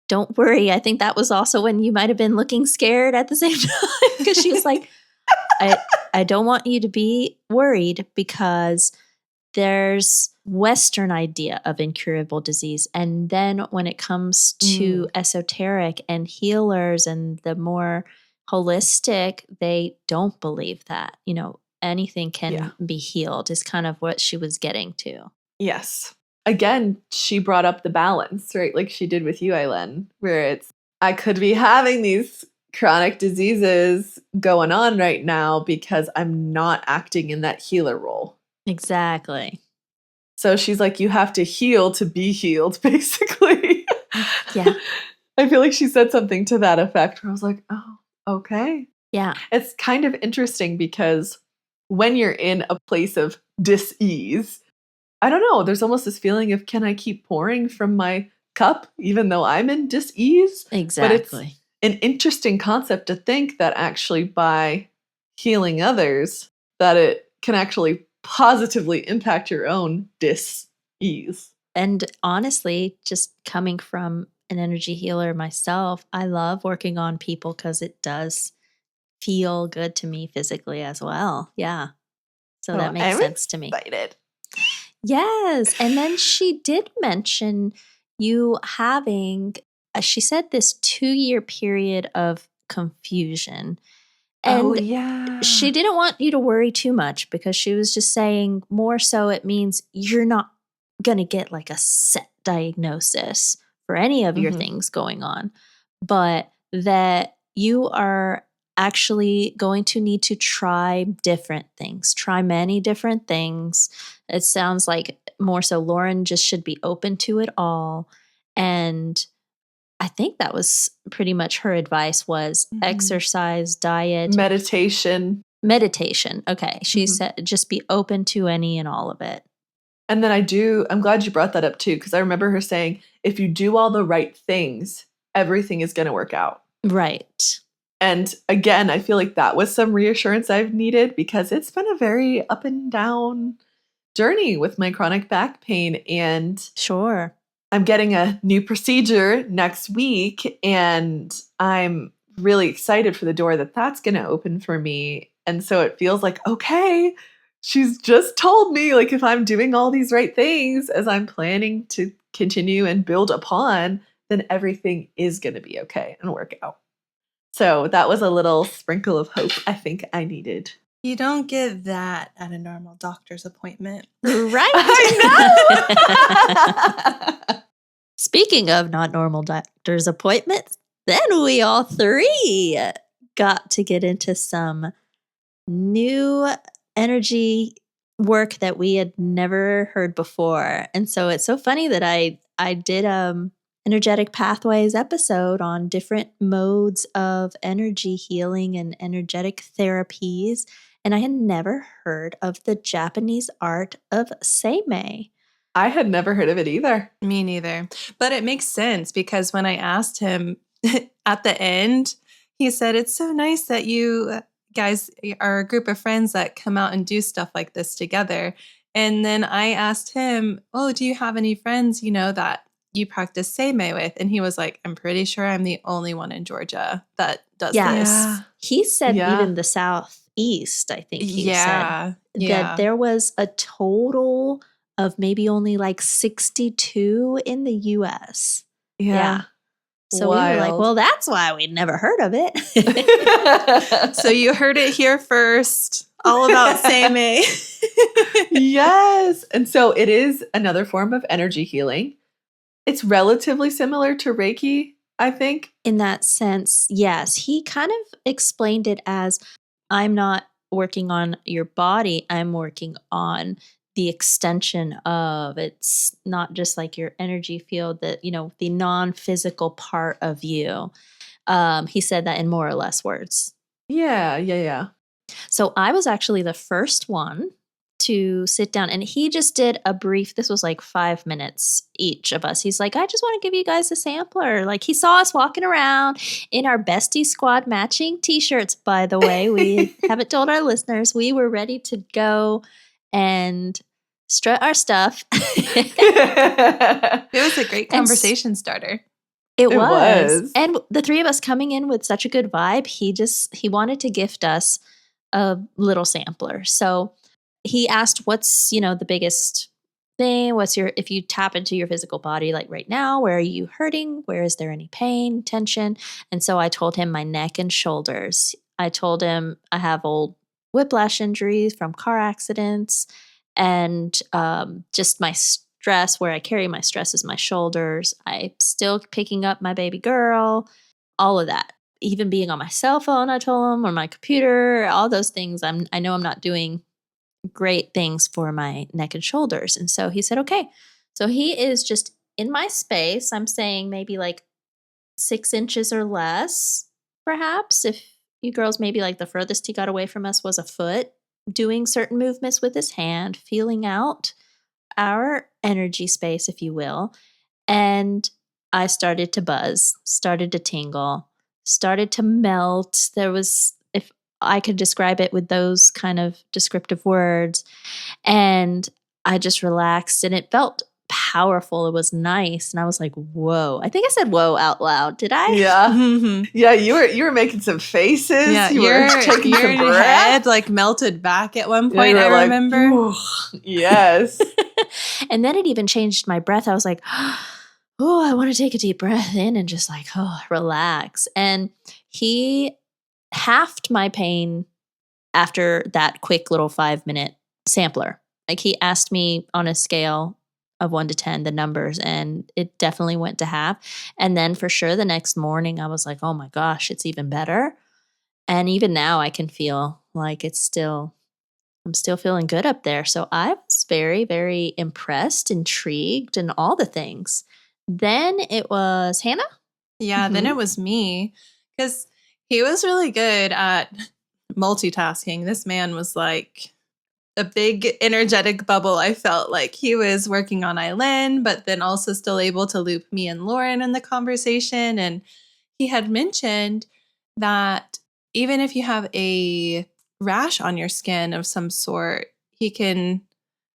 don't worry. I think that was also when you might have been looking scared at the same time. Because she was like, I don't want you to be worried because there's Western idea of incurable disease. And then when it comes to esoteric and healers and the more holistic, they don't believe that, anything can be healed is kind of what she was getting to. Yes. Again, she brought up the balance, right? Like she did with you, Eileen, where I could be having these chronic diseases going on right now because I'm not acting in that healer role. Exactly. So she's like, you have to heal to be healed, basically. Yeah. I feel like she said something to that effect where I was like, oh, okay. Yeah. It's kind of interesting because when you're in a place of dis-ease, I don't know, there's almost this feeling of, can I keep pouring from my cup even though I'm in dis-ease? Exactly. But it's an interesting concept to think that actually by healing others, that it can actually positively impact your own dis-ease. And honestly, just coming from an energy healer myself, I love working on people because it does feel good to me physically as well. Yeah. So that makes sense to me. Excited. Yes. And then she did mention you having, she said, this 2-year period of confusion. And she didn't want you to worry too much because she was just saying more so it means you're not going to get like a set diagnosis for any of your things going on, but that you are actually going to need to try different things, try many different things. It sounds like more so Lauren just should be open to it all. And I think that was pretty much her advice was exercise, diet, meditation. Okay. She said just be open to any and all of it. And then I'm glad you brought that up too, because I remember her saying, if you do all the right things, everything is going to work out. Right. And again, I feel like that was some reassurance I've needed because it's been a very up and down journey with my chronic back pain. And sure, I'm getting a new procedure next week and I'm really excited for the door that's going to open for me. And so it feels like, okay, she's just told me like if I'm doing all these right things as I'm planning to continue and build upon, then everything is going to be okay and work out. So that was a little sprinkle of hope I think I needed. You don't get that at a normal doctor's appointment. Right. I know. Speaking of not normal doctor's appointments, then we all three got to get into some new energy work that we had never heard before. And so it's so funny that I did energetic pathways episode on different modes of energy healing and energetic therapies. And I had never heard of the Japanese art of Sei Mei. I had never heard of it either. Me neither. But it makes sense because when I asked him at the end, he said, it's so nice that you guys are a group of friends that come out and do stuff like this together. And then I asked him, oh, do you have any friends, that you practice Sei Mei with. And he was like, I'm pretty sure I'm the only one in Georgia that does this. Yeah. He said even the Southeast, I think he said that there was a total of maybe only like 62 in the US. Yeah. So we were like, well, that's why we'd never heard of it. So you heard it here first. All about Sei Mei. Yes. And so it is another form of energy healing. It's relatively similar to Reiki, I think. In that sense, yes. He kind of explained it as, I'm not working on your body, I'm working on the extension of, it's not just like your energy field, that, you know, the non-physical part of you. He said that in more or less words. Yeah. So I was actually the first one to sit down, and he just did a brief, this was like 5 minutes each of us. He's like, I just want to give you guys a sampler. Like, he saw us walking around in our Bestie Squad matching t-shirts, by the way. We haven't told our listeners. We were ready to go and strut our stuff. It was a great conversation starter. It was. And the three of us coming in with such a good vibe, he wanted to gift us a little sampler. So he asked, what's, you know, the biggest thing? If you tap into your physical body, like right now, where are you hurting? Where is there any pain, tension? And so I told him my neck and shoulders. I told him I have old whiplash injuries from car accidents, and just my stress, where I carry my stress is my shoulders. I'm still picking up my baby girl, all of that. Even being on my cell phone, I told him, or my computer, all those things. I know I'm not doing great things for my neck and shoulders. And so he said, okay. So he is just in my space. I'm saying maybe like 6 inches or less, perhaps. If you girls, maybe like the furthest he got away from us was a foot, doing certain movements with his hand, feeling out our energy space, if you will. And I started to buzz, started to tingle, started to melt. There was, if I could describe it with those kind of descriptive words, and I just relaxed, and it felt powerful. It was nice. And I was like, whoa. I think I said whoa out loud. Did I? Yeah. Yeah, you were making some faces. Yeah, you were taking some breath. Head like melted back at one point, I remember. Yes. And then it even changed my breath. I was like, oh, I want to take a deep breath in and just like, relax. And he halved my pain after that quick little 5-minute sampler. Like, he asked me on a scale of 1 to 10, the numbers, and it definitely went to half. And then for sure the next morning I was like, oh my gosh, it's even better. And even now I can feel like I'm still feeling good up there. So I was very, very impressed, intrigued, and all the things. Then it was Hannah? Yeah, then it was me, because he was really good at multitasking. This man was like a big energetic bubble. I felt like he was working on Eileen, but then also still able to loop me and Lauren in the conversation. And he had mentioned that even if you have a rash on your skin of some sort, he can,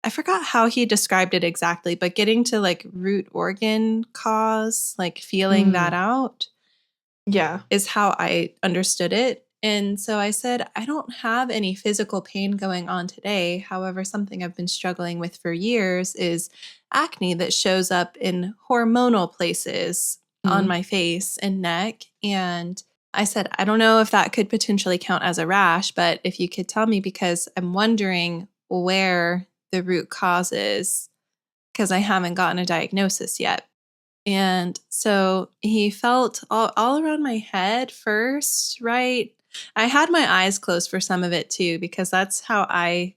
I forgot how he described it exactly, but getting to like root organ cause, like feeling that out, is how I understood it. And so I said, I don't have any physical pain going on today. However, something I've been struggling with for years is acne that shows up in hormonal places on my face and neck. And I said, I don't know if that could potentially count as a rash, but if you could tell me, because I'm wondering where the root cause is, because I haven't gotten a diagnosis yet. And so he felt all around my head first, right? I had my eyes closed for some of it too, because that's how I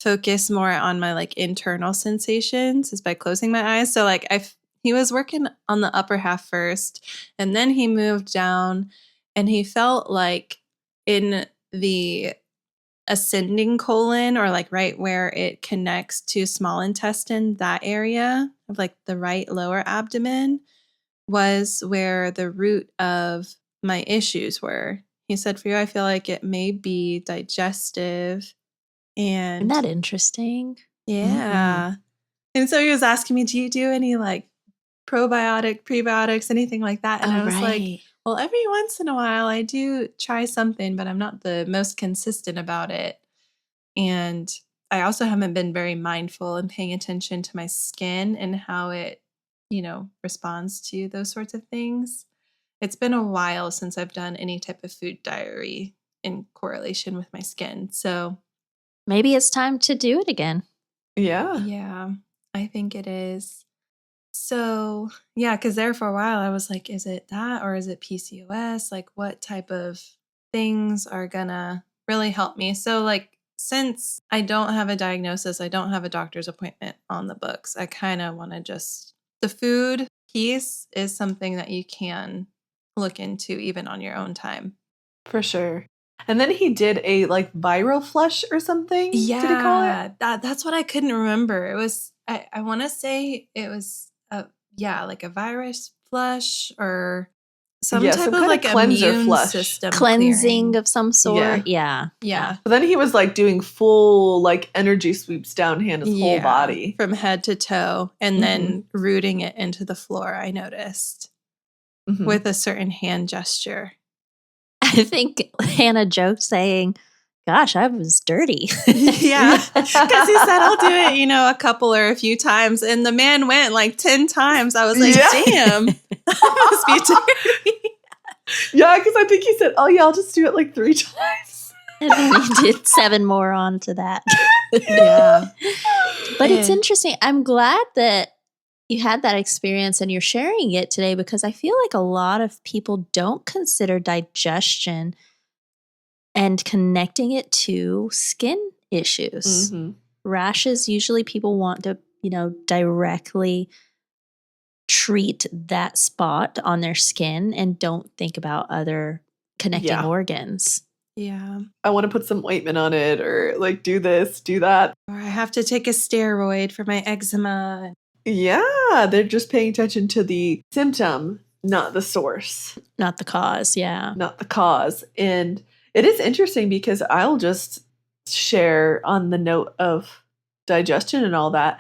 focus more on my like internal sensations, is by closing my eyes. So like he was working on the upper half first, and then he moved down, and he felt like in the ascending colon, or like right where it connects to small intestine, that area of like the right lower abdomen was where the root of my issues were. He said, for you, I feel like it may be digestive. And isn't that interesting? Yeah. And so he was asking me, do you do any like probiotic, prebiotics, anything like that. And I was like, well, every once in a while I do try something, but I'm not the most consistent about it. And I also haven't been very mindful and paying attention to my skin and how it, responds to those sorts of things. It's been a while since I've done any type of food diary in correlation with my skin. So maybe it's time to do it again. Yeah. Yeah, I think it is. So, yeah, because there for a while I was like, is it that or is it PCOS? Like, what type of things are gonna really help me? So, like, since I don't have a diagnosis, I don't have a doctor's appointment on the books, I kind of want to just, the food piece is something that you can look into even on your own time. For sure. And then he did a like viral flush or something. Yeah, did he call it? That's what I couldn't remember. It was, I want to say it was, like a virus flush or some type of like cleanser immune flush. system Cleansing clearing. of some sort. Yeah. Yeah. But then he was like doing full like energy sweeps down Hannah's whole body. From head to toe and then rooting it into the floor, I noticed, with a certain hand gesture. I think Hannah joked saying, gosh, I was dirty. Yeah, because he said, I'll do it, a couple or a few times. And the man went like 10 times. I was like, damn, I must be dirty. Yeah, because I think he said, oh yeah, I'll just do it like 3 times. And then he did 7 more on to that. Yeah. But it's interesting. I'm glad that you had that experience and you're sharing it today because I feel like a lot of people don't consider digestion and connecting it to skin issues. Rashes, usually people want to, directly treat that spot on their skin and don't think about other connecting organs. Yeah. I want to put some ointment on it or like do this, do that. Or I have to take a steroid for my eczema. Yeah, they're just paying attention to the symptom, not the source. Not the cause, yeah. Not the cause. And it is interesting because I'll just share on the note of digestion and all that.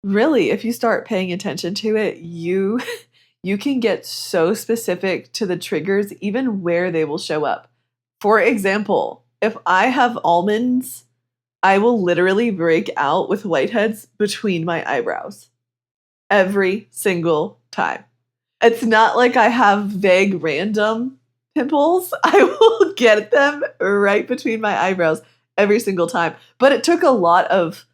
Really, if you start paying attention to it, you can get so specific to the triggers, even where they will show up. For example, if I have almonds, I will literally break out with whiteheads between my eyebrows every single time. It's not like I have vague random pimples. I will get them right between my eyebrows every single time. But it took a lot of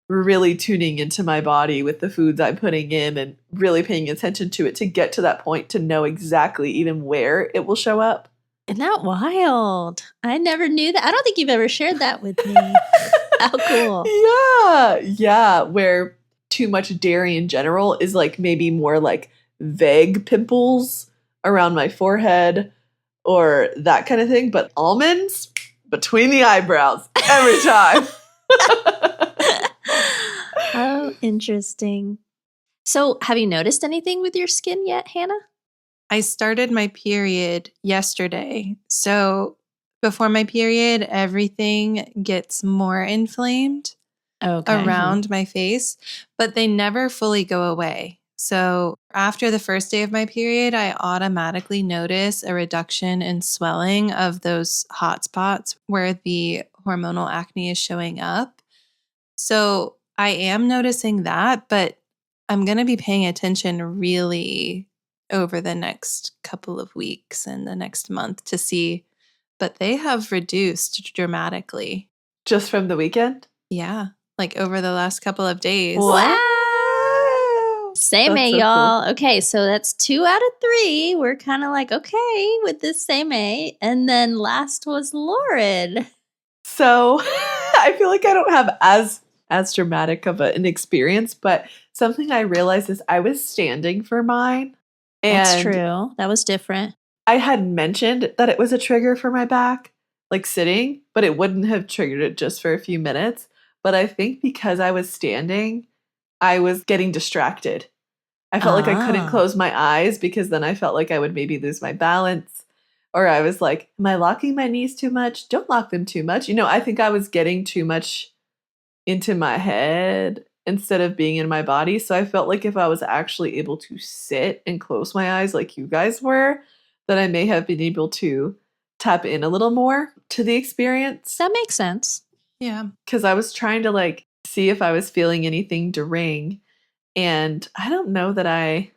really tuning into my body with the foods I'm putting in and really paying attention to it to get to that point to know exactly even where it will show up. Isn't that wild? I never knew that. I don't think you've ever shared that with me. How cool. Yeah. Where too much dairy in general is like maybe more like vague pimples around my forehead or that kind of thing. But almonds between the eyebrows every time. Oh, interesting. So have you noticed anything with your skin yet, Hannah? I started my period yesterday. So before my period, everything gets more inflamed around my face, but they never fully go away. So after the first day of my period, I automatically notice a reduction in swelling of those hot spots where the hormonal acne is showing up. So I am noticing that, but I'm going to be paying attention really over the next couple of weeks and the next month to see, but they have reduced dramatically. Just from the weekend? Yeah, like over the last couple of days. Wow. Sei Mei, so y'all. Cool. Okay, so that's 2 out of 3. We're kind of like, okay, with this Sei Mei. And then last was Lauren. So I feel like I don't have as dramatic of an experience, but something I realized is I was standing for mine. And that's true. That was different. I had mentioned that it was a trigger for my back, like sitting, but it wouldn't have triggered it just for a few minutes. But I think because I was standing, I was getting distracted. I felt like I couldn't close my eyes because then I felt like I would maybe lose my balance. Or I was like, am I locking my knees too much? Don't lock them too much. I think I was getting too much into my head instead of being in my body. So I felt like if I was actually able to sit and close my eyes like you guys were, then I may have been able to tap in a little more to the experience. That makes sense. Yeah. Because I was trying to like see if I was feeling anything during. And I don't know that I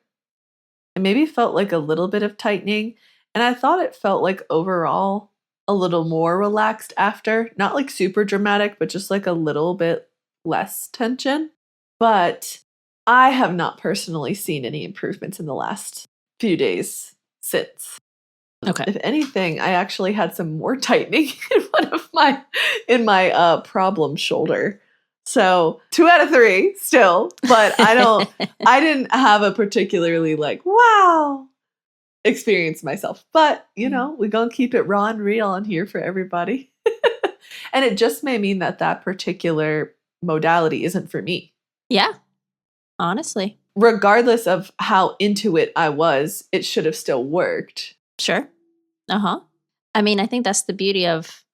maybe felt like a little bit of tightening. And I thought it felt like overall a little more relaxed after. Not like super dramatic, but just like a little bit less tension. But I have not personally seen any improvements in the last few days since. Okay. If anything, I actually had some more tightening in my problem shoulder. So 2 out of 3 still, but I didn't have a particularly like, wow experience myself. But, we're going to keep it raw and real on here for everybody. And it just may mean that particular modality isn't for me. Yeah, honestly. Regardless of how into it I was, it should have still worked. Sure. I mean, I think that's the beauty of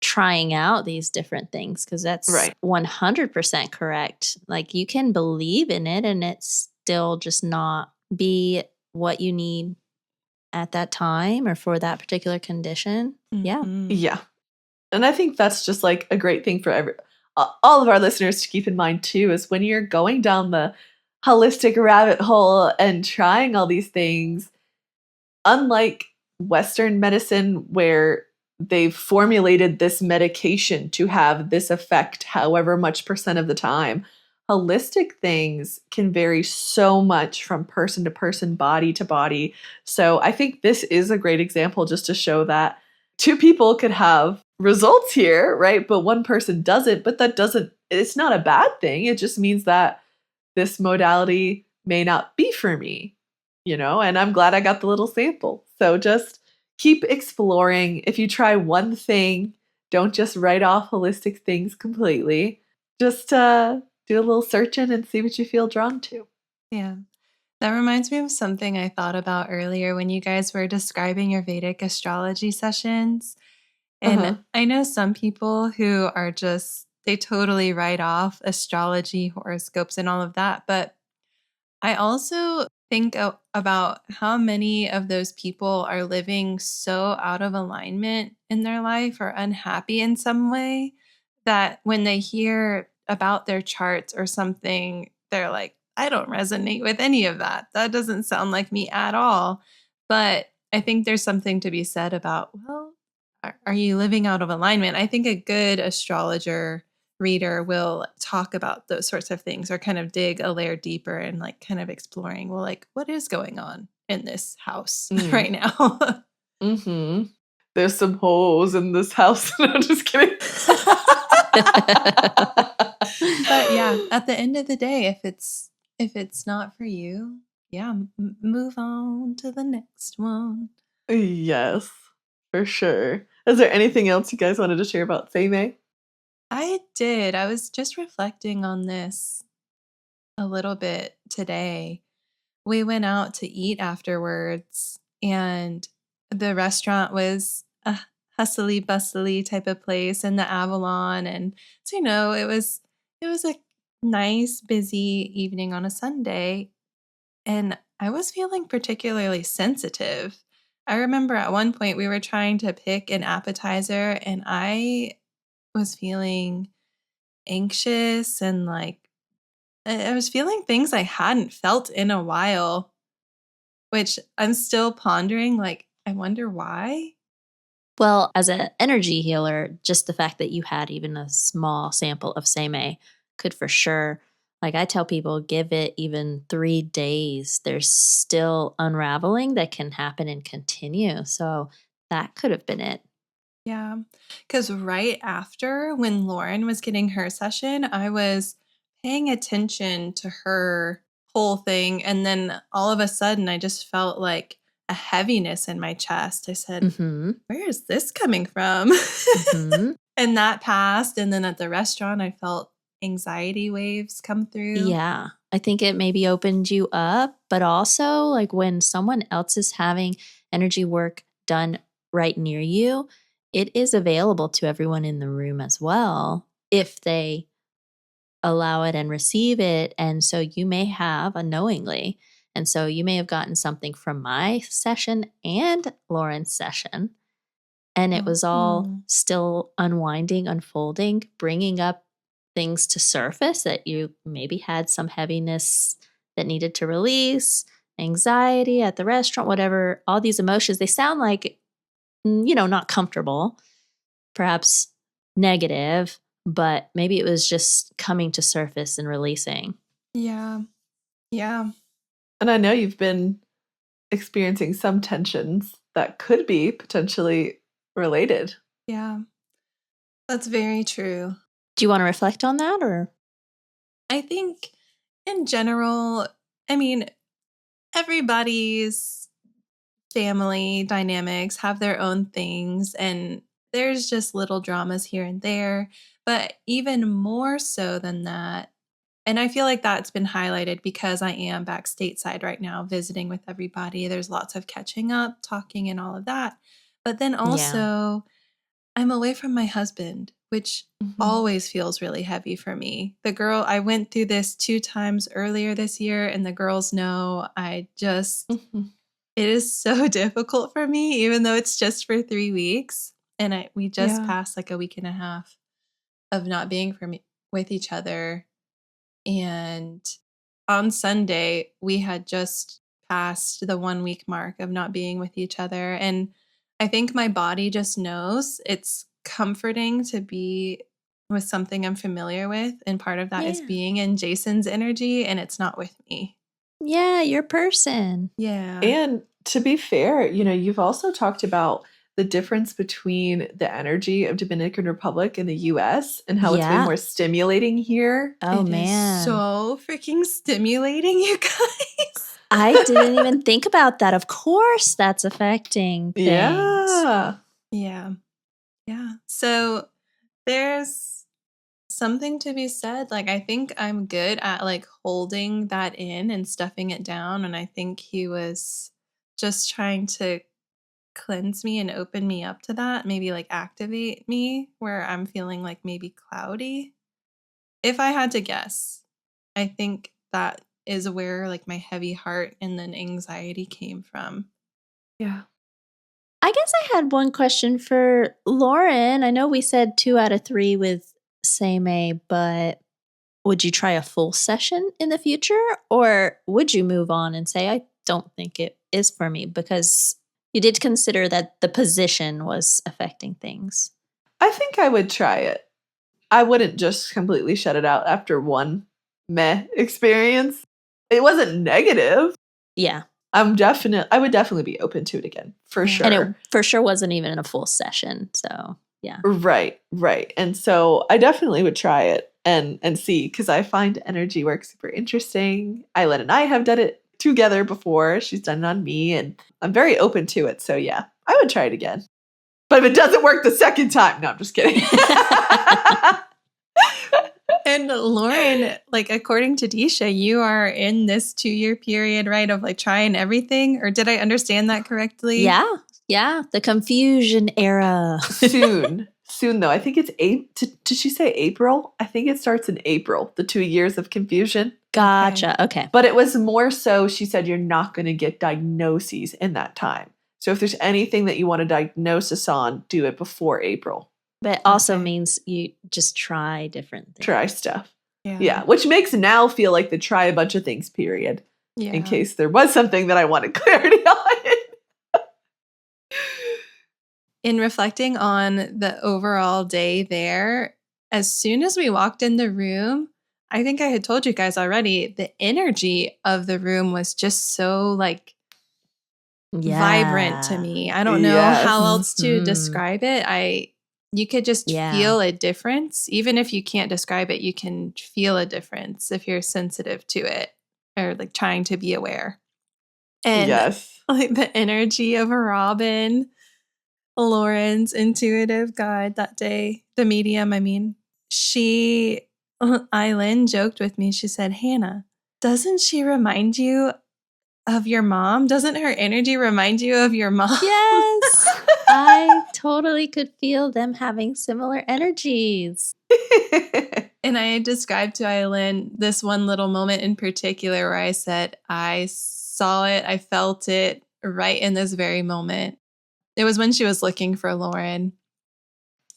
trying out these different things, because that's right. 100% correct. Like, you can believe in it and it still just not be what you need at that time or for that particular condition. Yeah. Yeah. And I think that's just like a great thing for all of our listeners to keep in mind too, is when you're going down the holistic rabbit hole and trying all these things, unlike Western medicine where they've formulated this medication to have this effect however much percent of the time, holistic things can vary so much from person to person, body to body. So I think this is a great example just to show that 2 people could have results here, right? But one person doesn't, but it's not a bad thing. It just means that this modality may not be for me, and I'm glad I got the little sample. So just keep exploring. If you try one thing, don't just write off holistic things completely. Just do a little searching and see what you feel drawn to. Yeah. That reminds me of something I thought about earlier when you guys were describing your Vedic astrology sessions. And I know some people who are they totally write off astrology, horoscopes, and all of that. But I also think about how many of those people are living so out of alignment in their life or unhappy in some way that when they hear about their charts or something, they're like, I don't resonate with any of that. That doesn't sound like me at all. But I think there's something to be said about, well, are you living out of alignment? I think a good astrologer reader will talk about those sorts of things or kind of dig a layer deeper and like kind of exploring, well, like what is going on in this house right now? There's some holes in this house. No, I'm just kidding. But yeah, at the end of the day, if it's not for you, yeah, move on to the next one. Yes, for sure. Is there anything else you guys wanted to share about Sei Mei? I did. I was just reflecting on this a little bit today. We went out to eat afterwards, and the restaurant was a hustly bustly type of place in the Avalon. And so, it was a nice, busy evening on a Sunday. And I was feeling particularly sensitive. I remember at one point we were trying to pick an appetizer, and I was feeling anxious and like I was feeling things I hadn't felt in a while, which I'm still pondering. Like, I wonder why. Well, as an energy healer, just the fact that you had even a small sample of Sei Mei could for sure, like I tell people, give it even 3 days. There's still unraveling that can happen and continue. So that could have been it. Yeah. Because right after when Lauren was getting her session, I was paying attention to her whole thing. And then all of a sudden, I just felt like a heaviness in my chest. I said, where is this coming from? And that passed. And then at the restaurant, I felt anxiety waves come through. Yeah. I think it maybe opened you up, but also like when someone else is having energy work done right near you, it is available to everyone in the room as well if they allow it and receive it. And so you may have unknowingly. And so you may have gotten something from my session and Lauren's session. And it was all still unwinding, unfolding, bringing up things to surface that you maybe had some heaviness that needed to release, anxiety at the restaurant, whatever, all these emotions. They sound like, not comfortable, perhaps negative, but maybe it was just coming to surface and releasing. Yeah. Yeah. And I know you've been experiencing some tensions that could be potentially related. Yeah. That's very true. Do you want to reflect on that, or? I think in general, I mean, everybody's family dynamics have their own things, and there's just little dramas here and there. But even more so than that, and I feel like that's been highlighted because I am back stateside right now visiting with everybody. There's lots of catching up, talking, and all of that. But then also, I'm away from my husband, which always feels really heavy for me. I went through this 2 times earlier this year, and the girls know it is so difficult for me, even though it's just for 3 weeks. And we just passed like a week and a half of not being with each other. And on Sunday, we had just passed the 1 week mark of not being with each other. And I think my body just knows it's comforting to be with something I'm familiar with. And part of that is being in Jason's energy, and it's not with me. Yeah, your person. Yeah. And to be fair, you've also talked about the difference between the energy of Dominican Republic and the US and how it's way more stimulating here. Oh, man. Is so freaking stimulating, you guys. I didn't even think about that. Of course, that's affecting things. Yeah. Yeah. Yeah. So there's something to be said. Like, I think I'm good at like holding that in and stuffing it down. And I think he was just trying to cleanse me and open me up to that, maybe like activate me where I'm feeling like maybe cloudy. If I had to guess, I think that is where like my heavy heart and then anxiety came from. Yeah. I guess I had one question for Lauren. I know we said 2 out of 3 with Sei Mei, but would you try a full session in the future, or would you move on and say, I don't think it is for me, because you did consider that the position was affecting things? I think I would try it. I wouldn't just completely shut it out after one meh experience. It wasn't negative. Yeah. I would definitely be open to it again, for sure. And it for sure wasn't even a full session. So, yeah. Right. And so I definitely would try it and see, because I find energy work super interesting. Isla and I have done it together before. She's done it on me, and I'm very open to it. So yeah, I would try it again. But if it doesn't work the second time, no, I'm just kidding. And Lauren, like according to Disha, you are in this 2-year period, right, of like trying everything? Or did I understand that correctly? Yeah. The confusion era. Soon though. I think it's did she say April? I think it starts in April, the 2 years of confusion. Gotcha. Okay. But it was more so, she said, you're not going to get diagnoses in that time. So if there's anything that you want a diagnosis on, do it before April. But also means you just try different things. Try stuff. Yeah. Which makes now feel like the try a bunch of things period. Yeah. In case there was something that I wanted clarity on. In reflecting on the overall day there, as soon as we walked in the room, I think I had told you guys already, the energy of the room was just so like vibrant to me. I don't know how else to describe it. You could just feel a difference. Even if you can't describe it, you can feel a difference if you're sensitive to it or like trying to be aware. And like the energy of Robin, Lauren's intuitive guide that day, the medium, Eileen joked with me. She said, Hannah, doesn't she remind you of your mom? Doesn't her energy remind you of your mom? Yes. I totally could feel them having similar energies. And I described to Eileen this one little moment in particular where I said, I saw it, I felt it right in this very moment. It was when she was looking for Lauren.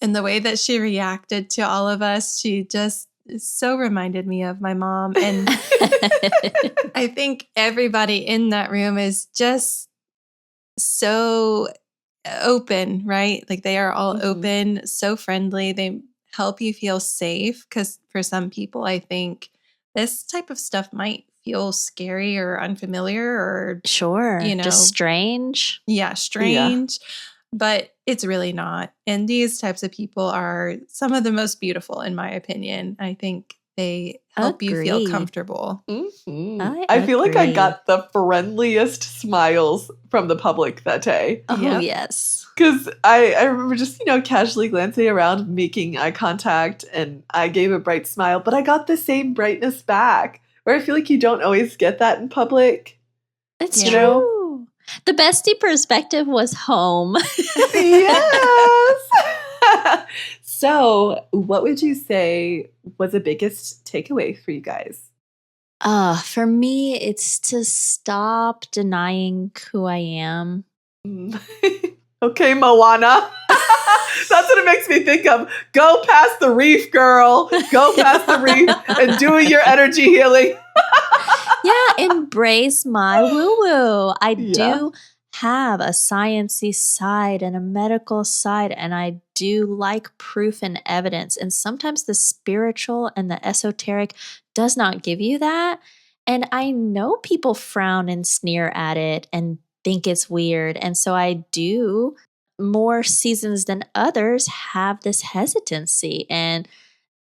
And the way that she reacted to all of us, she just so reminded me of my mom. And I think everybody in that room is just so open, right? Like they are all open, so friendly. They help you feel safe because for some people, I think this type of stuff might feel scary or unfamiliar or sure, just strange. Yeah, strange. Yeah. But it's really not. And these types of people are some of the most beautiful, in my opinion. I think they help you feel comfortable. I feel like I got the friendliest smiles from the public that day. Oh, yes. Because I remember just, casually glancing around, making eye contact, and I gave a bright smile, but I got the same brightness back, where I feel like you don't always get that in public. It's true. The bestie perspective was home. Yes. So, what would you say was the biggest takeaway for you guys? For me, it's to stop denying who I am. Okay, Moana. That's what it makes me think of. Go past the reef, girl. Go past the reef and do your energy healing. Yeah, embrace my woo-woo. I do have a sciencey side and a medical side, and I do like proof and evidence. And sometimes the spiritual and the esoteric does not give you that. And I know people frown and sneer at it and think it's weird. And so I do, more seasons than others, have this hesitancy. And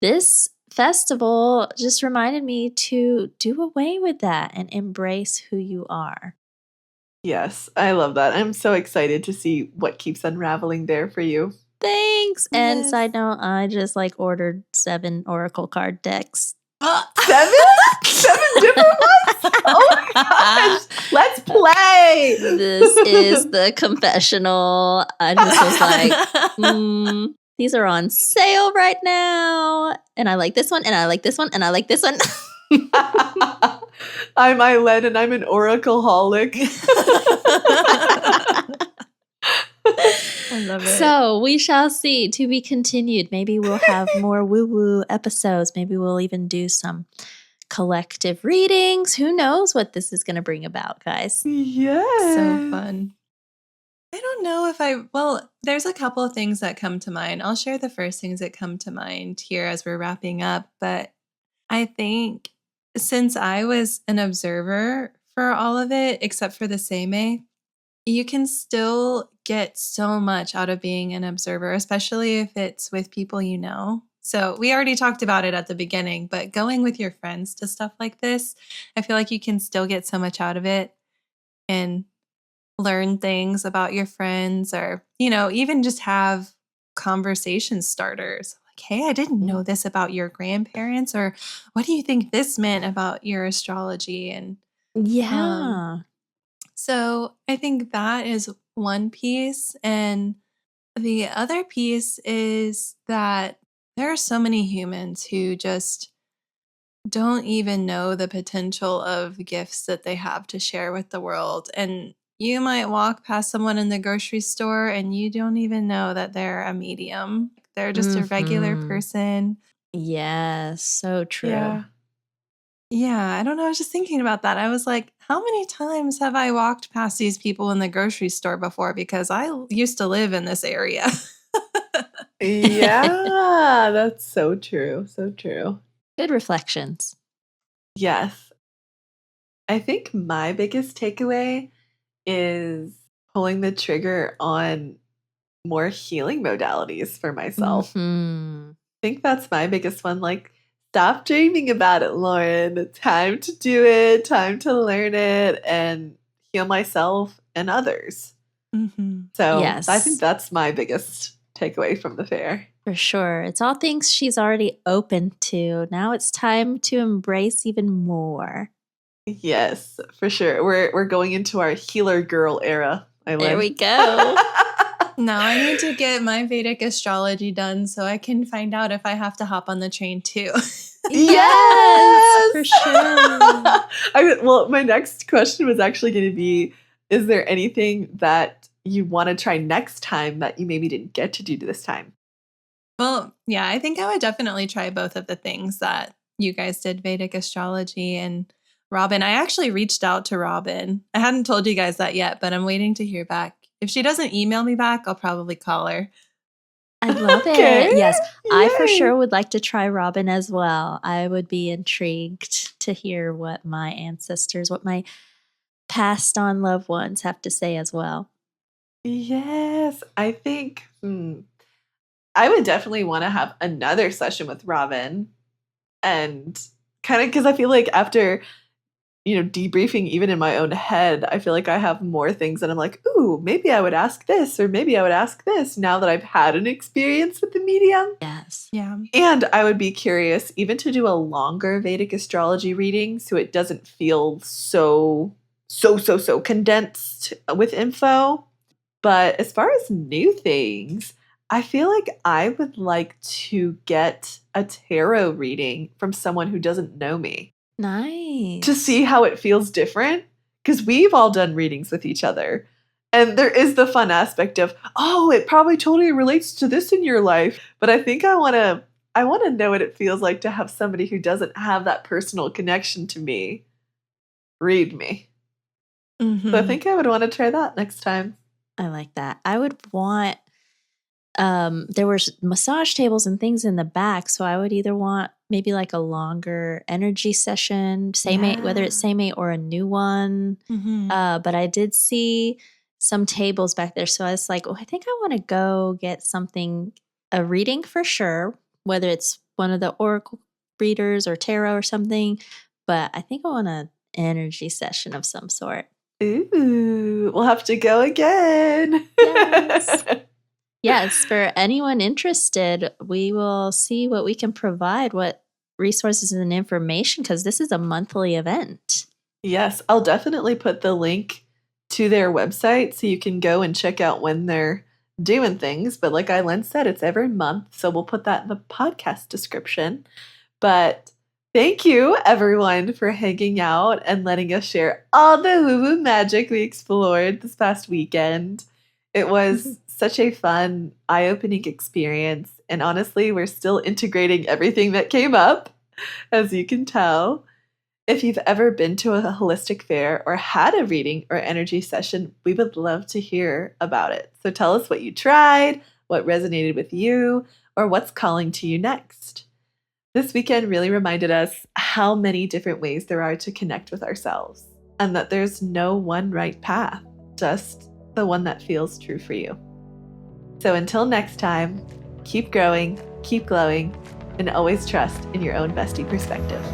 this festival just reminded me to do away with that and embrace who you are. Yes, I love that. I'm so excited to see what keeps unraveling there for you. Thanks. And side note, I just ordered 7 Oracle card decks. 7? 7 different ones? Oh my gosh. Let's play. This is the confessional. I just was like, these are on sale right now. And I like this one, and I like this one, and I like this one. I'm Eileen, and I'm an oracle-holic. I love it. So we shall see. To be continued. Maybe we'll have more woo-woo episodes. Maybe we'll even do some collective readings. Who knows what this is going to bring about, guys? Yeah. So fun. I don't know if there's a couple of things that come to mind. I'll share the first things that come to mind here as we're wrapping up. But I think since I was an observer for all of it, except for the Sei Mei, you can still get so much out of being an observer, especially if it's with people you know. So we already talked about it at the beginning, but going with your friends to stuff like this, I feel like you can still get so much out of it and learn things about your friends, or, even just have conversation starters. Like, hey, I didn't know this about your grandparents, or what do you think this meant about your astrology? And so I think that is one piece. And the other piece is that there are so many humans who just don't even know the potential of gifts that they have to share with the world. And you might walk past someone in the grocery store and you don't even know that they're a medium. They're just a regular person. Yes, so true. Yeah, I don't know. I was just thinking about that. I was like, how many times have I walked past these people in the grocery store before? Because I used to live in this area. Yeah, that's so true. So true. Good reflections. Yes. I think my biggest takeaway is pulling the trigger on more healing modalities for myself. I think that's my biggest one. Like, stop dreaming about it, Lauren. Time to do it, time to learn it, and heal myself and others. So yes. I think that's my biggest takeaway from the fair. For sure. It's all things she's already open to. Now it's time to embrace even more. Yes, for sure. We're going into our healer girl era. There we go. now I need to get my Vedic astrology done so I can find out if I have to hop on the train too. Yes, for sure. Well, my next question was actually going to be, is there anything that you want to try next time that you maybe didn't get to do this time? Well, yeah, I think I would definitely try both of the things that you guys did, Vedic astrology and Robin. I actually reached out to Robin. I hadn't told you guys that yet, but I'm waiting to hear back. If she doesn't email me back, I'll probably call her. I love it. Yes, yay. I for sure would like to try Robin as well. I would be intrigued to hear what my ancestors, what my passed on loved ones have to say as well. Yes, I think I would definitely want to have another session with Robin, and kind of because I feel like after debriefing even in my own head, I feel like I have more things that I'm like, ooh, maybe I would ask this, or maybe I would ask this now that I've had an experience with the medium. Yes. Yeah. And I would be curious even to do a longer Vedic astrology reading so it doesn't feel so condensed with info. But as far as new things, I feel like I would like to get a tarot reading from someone who doesn't know me. Nice. To see how it feels different, because we've all done readings with each other. And there is the fun aspect of, oh, it probably totally relates to this in your life. But I think I want to know what it feels like to have somebody who doesn't have that personal connection to me read me. Mm-hmm. So I think I would want to try that next time. I like that. I would want, there were massage tables and things in the back. So I would either want maybe like a longer energy session, Sei Mei, whether it's Sei Mei or a new one. Mm-hmm. But I did see some tables back there. So I was like, I think I want to go get something, a reading for sure, whether it's one of the oracle readers or tarot or something. But I think I want an energy session of some sort. Ooh, we'll have to go again. Yes. Yes, for anyone interested, we will see what we can provide, what resources and information, because this is a monthly event. Yes, I'll definitely put the link to their website so you can go and check out when they're doing things. But like Eileen said, it's every month, so we'll put that in the podcast description. But thank you, everyone, for hanging out and letting us share all the woo-woo magic we explored this past weekend. It was such a fun, eye-opening experience. And honestly, we're still integrating everything that came up, as you can tell. If you've ever been to a holistic fair or had a reading or energy session, we would love to hear about it. So tell us what you tried, what resonated with you, or what's calling to you next. This weekend really reminded us how many different ways there are to connect with ourselves, and that there's no one right path, just the one that feels true for you. So until next time, keep growing, keep glowing, and always trust in your own bestie perspective.